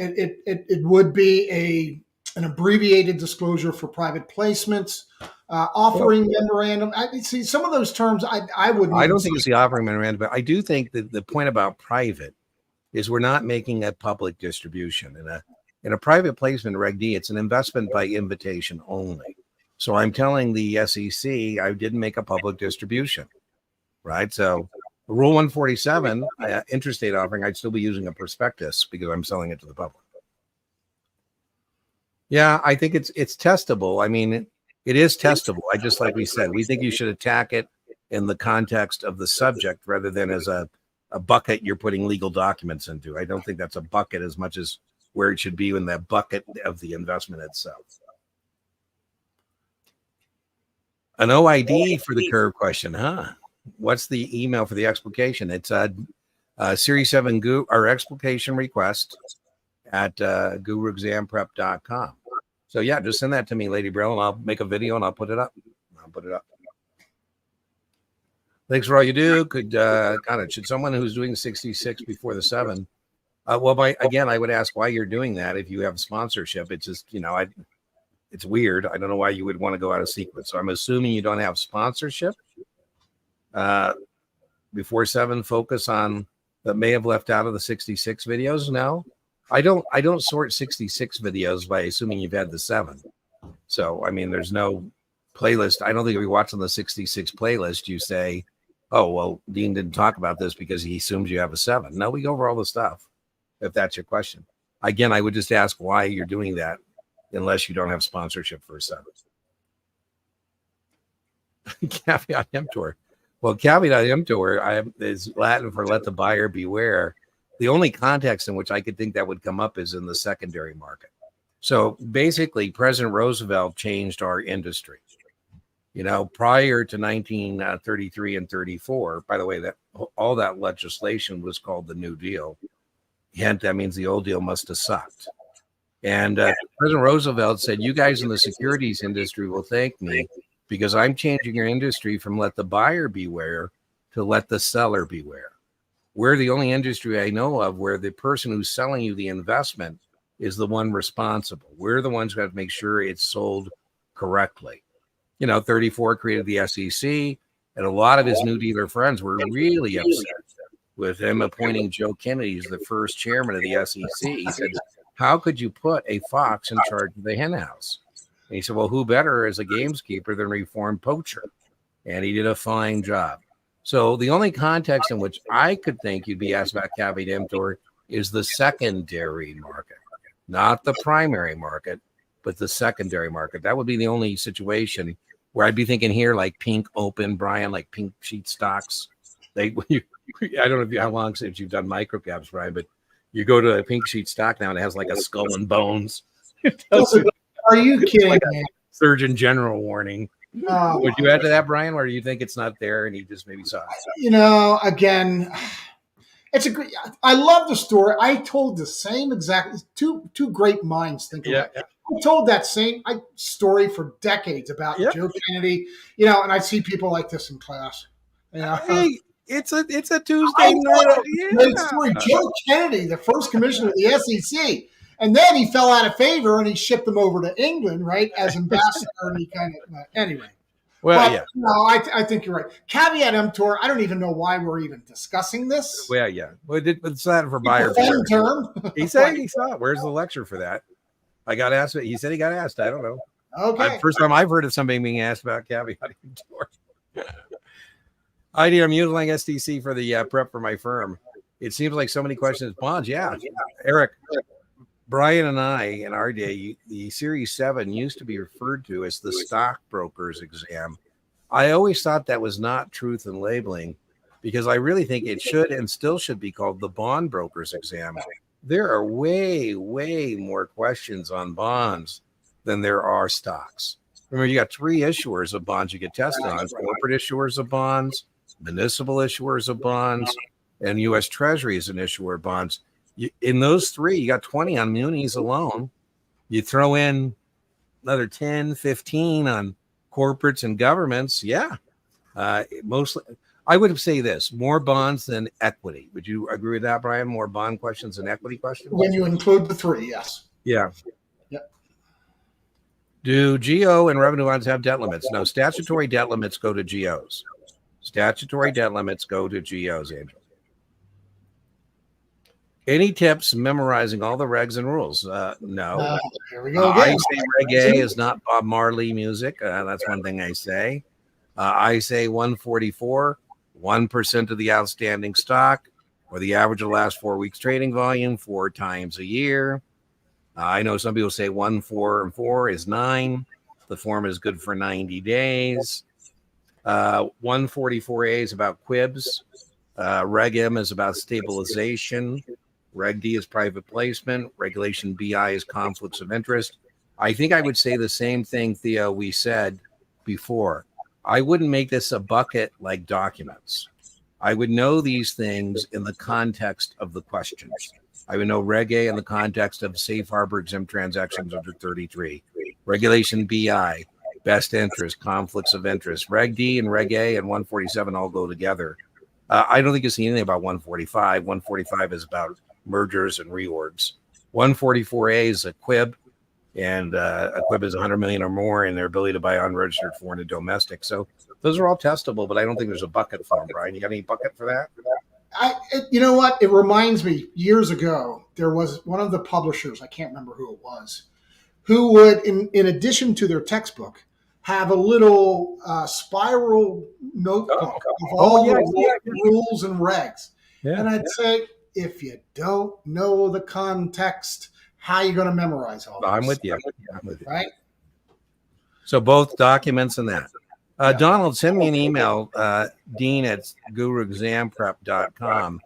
It would be an abbreviated disclosure for private placements. Offering memorandum. I see some of those terms. I wouldn't. I don't think it's the offering memorandum, but I do think that the point about private is we're not making a public distribution. In a private placement Reg D, it's an investment by invitation only. So I'm telling the SEC I didn't make a public distribution, right? So Rule 147, interstate offering, I'd still be using a prospectus because I'm selling it to the public. Yeah, I think it's testable. I mean, it is testable. Just like we said, we think you should attack it in the context of the subject rather than as a bucket you're putting legal documents into. I don't think that's a bucket as much as where it should be in that bucket of the investment itself. An OID for the curve question, huh? What's the email for the explication? It's Series 7 Guru, our explication request at guruexamprep.com. So yeah, just send that to me, Lady Brill, and I'll make a video and I'll put it up. Thanks for all you do. Should someone who's doing 66 before the 7 Again, I would ask why you're doing that if you have sponsorship. It's just, it's weird. I don't know why you would want to go out of sequence. So I'm assuming you don't have sponsorship. Before 7, focus on that may have left out of the 66 videos. No, I don't sort 66 videos by assuming you've had the 7. So, I mean, there's no playlist. I don't think if you're watching the 66 playlist, you say, oh, well, Dean didn't talk about this because he assumes you have a 7. No, we go over all the stuff, if that's your question. Again, I would just ask why you're doing that unless you don't have sponsorship for a 7. Caveat emptor. Well, caveat emptor is Latin for let the buyer beware. The only context in which I could think that would come up is in the secondary market. So basically, President Roosevelt changed our industry. Prior to 1933 and 34, by the way, that all that legislation was called the New Deal. Hence, that means the old deal must have sucked. And President Roosevelt said, you guys in the securities industry will thank me because I'm changing your industry from let the buyer beware to let the seller beware. We're the only industry I know of where the person who's selling you the investment is the one responsible. We're the ones who have to make sure it's sold correctly. 34 created the SEC, and a lot of his new dealer friends were really upset with him appointing Joe Kennedy as the first chairman of the SEC. He said, how could you put a fox in charge of the hen house? And he said, well, who better as a gameskeeper than a reformed poacher? And he did a fine job. So the only context in which I could think you'd be asked about caveat emptor is the secondary market, not the primary market, but the secondary market. That would be the only situation where I'd be thinking here, like Pink Open, Brian, like Pink Sheet stocks. I don't know how long since you've done microcaps, Brian, but you go to a Pink Sheet stock now and it has like a skull and bones. Are you kidding like me? Surgeon General warning. Would you add to that, Brian, or do you think it's not there and he just maybe saw it? Again, it's a great. I love the story. I told the same exact two great minds think alike. Yeah. I told that same story for decades about Joe Kennedy. And I see people like this in class. Hey, it's a Tuesday night. Great story. Joe Kennedy, the first commissioner of the SEC. And then he fell out of favor and he shipped them over to England, right, as ambassador. And he kind of, anyway. Well, yeah. No, I think you're right. Caveat emptor, I don't even know why we're even discussing this. Well, yeah. Well, it's Latin for buyer. Term. He said he saw it. Where's the lecture for that? I got asked. He said he got asked. I don't know. Okay. First time I've heard of somebody being asked about caveat emptor. I'm utilizing STC for the prep for my firm. It seems like so many questions. Bonds, yeah. Eric. Brian and I, in our day, the Series 7 used to be referred to as the stockbroker's exam. I always thought that was not truth in labeling because I really think it should and still should be called the bond broker's exam. There are way, way more questions on bonds than there are stocks. Remember, you got 3 issuers of bonds you get tested on: corporate issuers of bonds, municipal issuers of bonds, and U.S. Treasury as an issuer of bonds. In those 3, you got 20 on munis alone. You throw in another 10, 15 on corporates and governments. Yeah. Mostly, I would say this: more bonds than equity. Would you agree with that, Brian? More bond questions than equity questions? When you include the 3, yes. Yeah. Yep. Do GO and revenue bonds have debt limits? No, statutory debt limits go to GOs. Statutory debt limits go to GOs, Angel. Any tips memorizing all the regs and rules? No. Here we go again. I say reggae is not Bob Marley music. That's one thing I say. I say 144, 1% of the outstanding stock, or the average of the last 4 weeks trading volume 4 times a year. I know some people say 1, 4, and 4 is 9. The form is good for 90 days. 144A is about quibs. Reg M is about stabilization. Reg D is private placement. Regulation BI is conflicts of interest. I think I would say the same thing, Theo, we said before. I wouldn't make this a bucket like documents. I would know these things in the context of the questions. I would know Reg A in the context of safe harbor exempt transactions under 33. Regulation BI, best interest, conflicts of interest. Reg D and Reg A and 147 all go together. I don't think you see anything about 145. 145 is about mergers and reorgs. 144A is a quib, and a quib is 100 million or more in their ability to buy unregistered foreign and domestic. So those are all testable, but I don't think there's a bucket for them. Brian, you got any bucket for that? You know what? It reminds me, years ago, there was one of the publishers, I can't remember who it was, who would, in addition to their textbook, have a little spiral notebook of all the rules and regs. Yeah. And I'd say, if you don't know the context, how are you going to memorize all this? I'm with you. Right? So both documents and that. Donald, send me an email, dean@guruexamprep.com.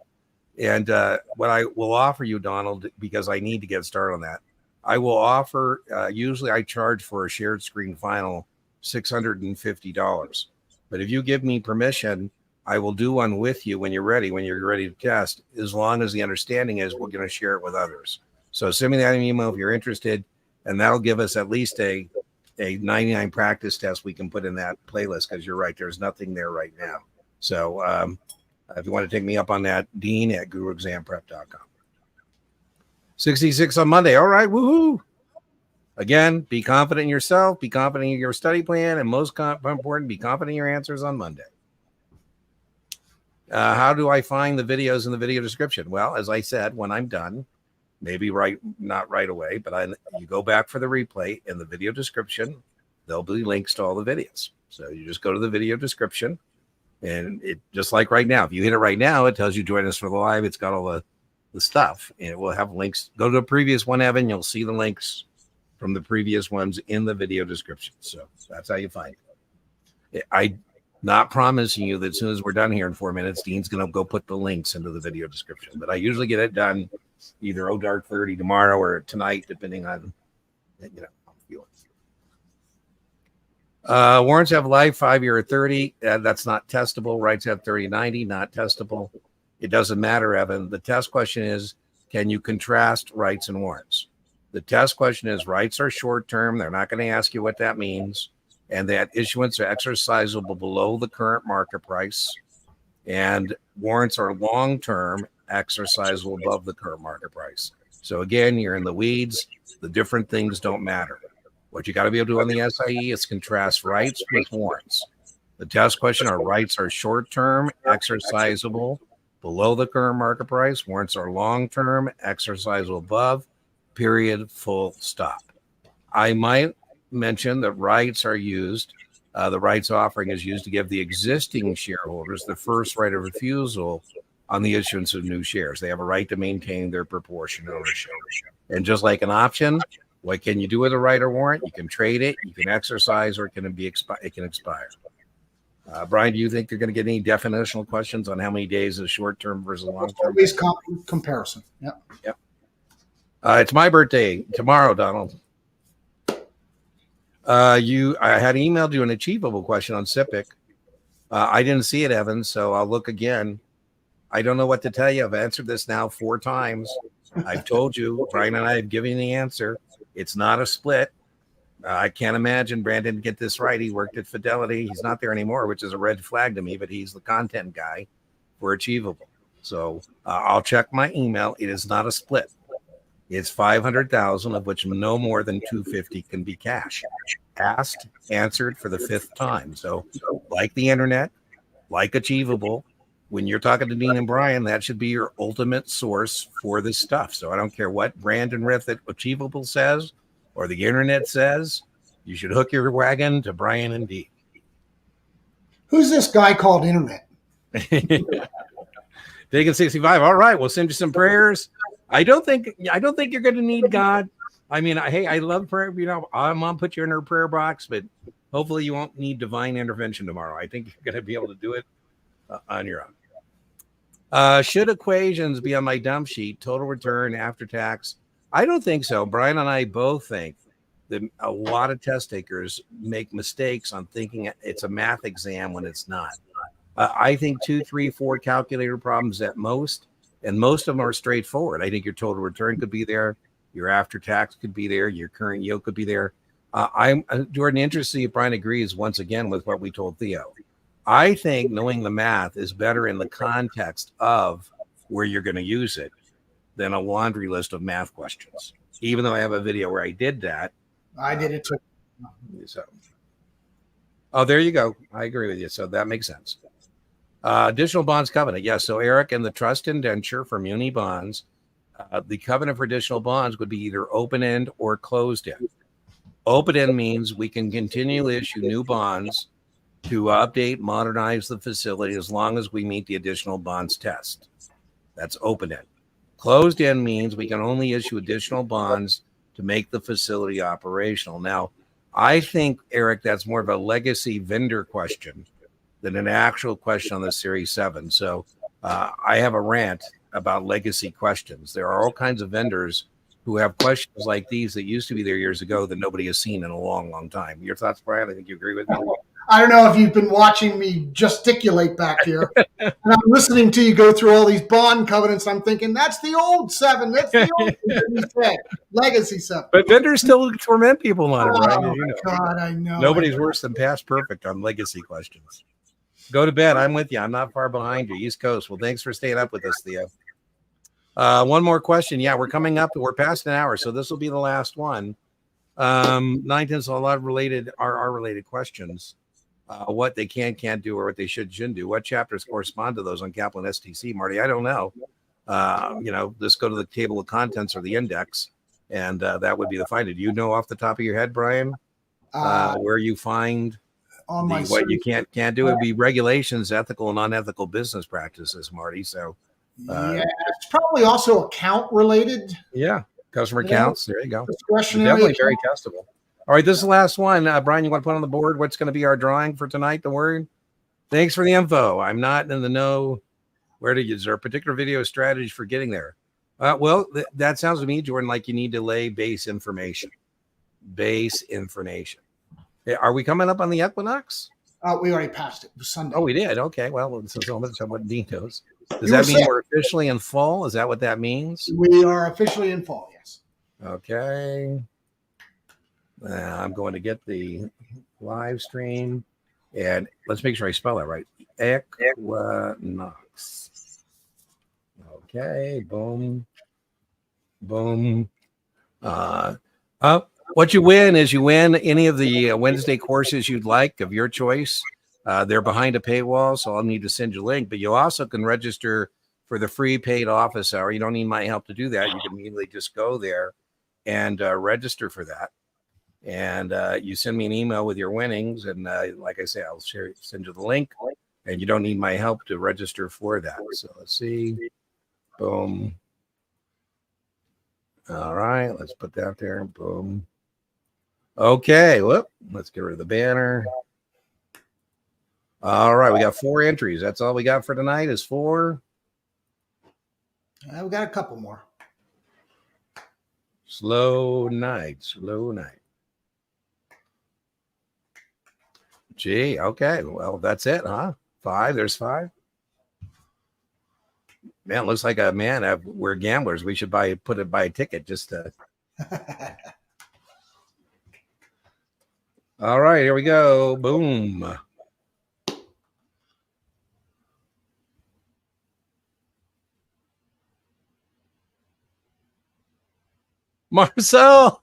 And what I will offer you, Donald, because I need to get started on that, I will offer, usually I charge for a shared screen final $650. But if you give me permission, I will do one with you when you're ready to test, as long as the understanding is we're going to share it with others. So send me that email if you're interested, and that'll give us at least a 99 practice test we can put in that playlist, because you're right, there's nothing there right now. So if you want to take me up on that, dean@guruexamprep.com. 66 on Monday. All right, woohoo. Again, be confident in yourself, be confident in your study plan, and most important, be confident in your answers on Monday. How do I find the videos in the video description? Well, as I said, when I'm done, maybe not right away, but you go back for the replay. In the video description, there'll be links to all the videos. So you just go to the video description, and it just like right now. If you hit it right now, it tells you join us for the live. It's got all the stuff, and it will have links. Go to the previous one, Evan. You'll see the links from the previous ones in the video description. So that's how you find it. I'm not promising you that as soon as we're done here in 4 minutes, Dean's going to go put the links into the video description, but I usually get it done either dark 30 tomorrow or tonight, depending on, how I'm feeling. Warrants have life 5-year or 30. That's not testable. Rights have 30-90, not testable. It doesn't matter, Evan. The test question is, can you contrast rights and warrants? The test question is, rights are short-term. They're not going to ask you what that means. And that issuance are exercisable below the current market price. And warrants are long-term, exercisable above the current market price. So again, you're in the weeds. The different things don't matter. What you got to be able to do on the SIE is contrast rights with warrants. The test question are rights are short-term, exercisable below the current market price. Warrants are long-term, exercisable above, period, full stop. I might mention that rights are used. The rights offering is used to give the existing shareholders the first right of refusal on the issuance of new shares. They have a right to maintain their proportionate ownership. And just like an option, what can you do with a right or warrant? You can trade it, you can exercise, or it can expire. Brian, do you think you're going to get any definitional questions on how many days is short-term versus long-term? Always comparison. Yep. It's my birthday tomorrow, Donald. I had emailed you an achievable question on SIPC. I didn't see it, Evan, so I'll look again. I don't know what to tell you. I've answered this now 4 times. I've told you, Brian and I have given the answer. It's not a split. I can't imagine Brandon get this right. He worked at Fidelity. He's not there anymore, which is a red flag to me, but he's the content guy for achievable. So I'll check my email. It is not a split. It's 500,000, of which no more than 250 can be cash. Asked, answered for the 5th time. So like the internet, like achievable, when you're talking to Dean and Brian, that should be your ultimate source for this stuff. So I don't care what Brandon Riff at Achievable says or the internet says, you should hook your wagon to Brian and Dean. Who's this guy called Internet? Taking 65. All right, we'll send you some prayers. I don't think you're going to need God. I mean, hey, I love prayer. I'm going to put you in her prayer box, but hopefully you won't need divine intervention tomorrow. I think you're going to be able to do it on your own. Should equations be on my dump sheet, total return after tax? I don't think so. Brian and I both think that a lot of test takers make mistakes on thinking it's a math exam when it's not. I think 2, 3, 4 calculator problems at most, and most of them are straightforward. I think your total return could be there, your after tax could be there, your current yield could be there. I'm Jordan, interested to see if Brian agrees once again with what we told Theo. I think knowing the math is better in the context of where you're going to use it. than a laundry list of math questions, even though I have a video where I did that. I did it too. So, oh, there you go. I agree with you. So that makes sense. Additional bonds covenant. Yes. So Eric, and the trust indenture for muni bonds, the covenant for additional bonds would be either open end or closed end. Open end means we can continually issue new bonds to update, modernize the facility as long as we meet the additional bonds test. That's open end. Closed end means we can only issue additional bonds to make the facility operational. Now, I think, Eric, that's more of a legacy vendor question than an actual question on the Series 7. So I have a rant about legacy questions. There are all kinds of vendors who have questions like these that used to be there years ago that nobody has seen in a long, long time. Your thoughts, Brian? I think you agree with me. I don't know if you've been watching me gesticulate back here. And I'm listening to you go through all these bond covenants. I'm thinking, that's the old 7. That's the old legacy 7. But vendors still torment people on it, Brian. Oh, You know. God, I know. Nobody's worse than past perfect on legacy questions. Go to bed. I'm with you. I'm not far behind you. East Coast. Well, thanks for staying up with us, Theo. One more question. Yeah, we're coming up. We're past an hour, so this will be the last one. 9/10, a lot of related are related questions. What they can't do, or what they shouldn't do. What chapters correspond to those on Kaplan STC, Marty? I don't know. Just go to the table of contents or the index, and that would be the find it. Do you know off the top of your head, Brian, where you find on my what you can't do? It would be regulations, ethical and unethical business practices, Marty. So yeah, it's probably also account related. Yeah, customer counts. There you go. Discretionary. Definitely very testable. All right, this is the last one. Brian, you want to put on the board what's going to be our drawing for tonight? The word. Thanks for the info. I'm not in the know. Is there a particular video strategy for getting there? Well, that sounds to me, Jordan, like you need to lay base information. Base information. Are we coming up on the equinox? We already passed it. It was Sunday. Oh, we did. Okay. Well, so much on what Dean knows. Does that mean we're officially in fall? Is that what that means? We are officially in fall, yes. Okay. I'm going to get the live stream, and let's make sure I spell that right. Equinox. Okay. Boom. Boom. What you win is you win any of the Wednesday courses you'd like of your choice. They're behind a paywall, so I'll need to send you a link. But you also can register for the free paid office hour. You don't need my help to do that. You can immediately just go there and register for that. And you send me an email with your winnings. And like I say, I'll send you the link. And you don't need my help to register for that. So let's see. Boom. All right. Let's put that there. Boom. Okay. Whoop. Let's get rid of the banner. All right. We got 4 entries. That's all we got for tonight is 4. We got a couple more. Slow night. Slow night. Gee, okay. Well, that's it, huh? 5. There's 5. Man, looks like we're gamblers. We should buy a ticket just to. All right, here we go. Boom. Marcel.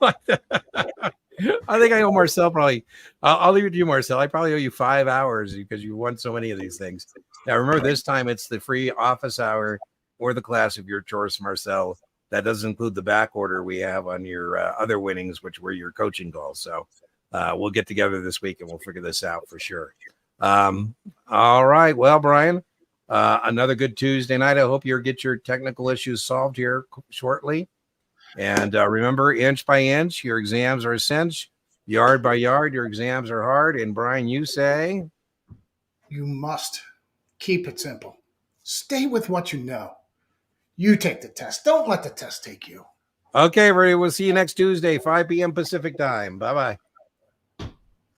I think I owe Marcel probably. I'll leave it to you, Marcel. I probably owe you 5 hours because you won so many of these things. Now, remember, this time it's the free office hour or the class of your choice, Marcel. That doesn't include the back order we have on your other winnings, which were your coaching goals. So we'll get together this week and we'll figure this out for sure. All right. Well, Brian, another good Tuesday night. I hope you get your technical issues solved here shortly. And remember, inch by inch, your exams are a cinch. Yard by yard, your exams are hard. And Brian, you say? You must keep it simple. Stay with what you know. You take the test. Don't let the test take you. Okay, everybody. We'll see you next Tuesday, 5 p.m. Pacific time. Bye-bye.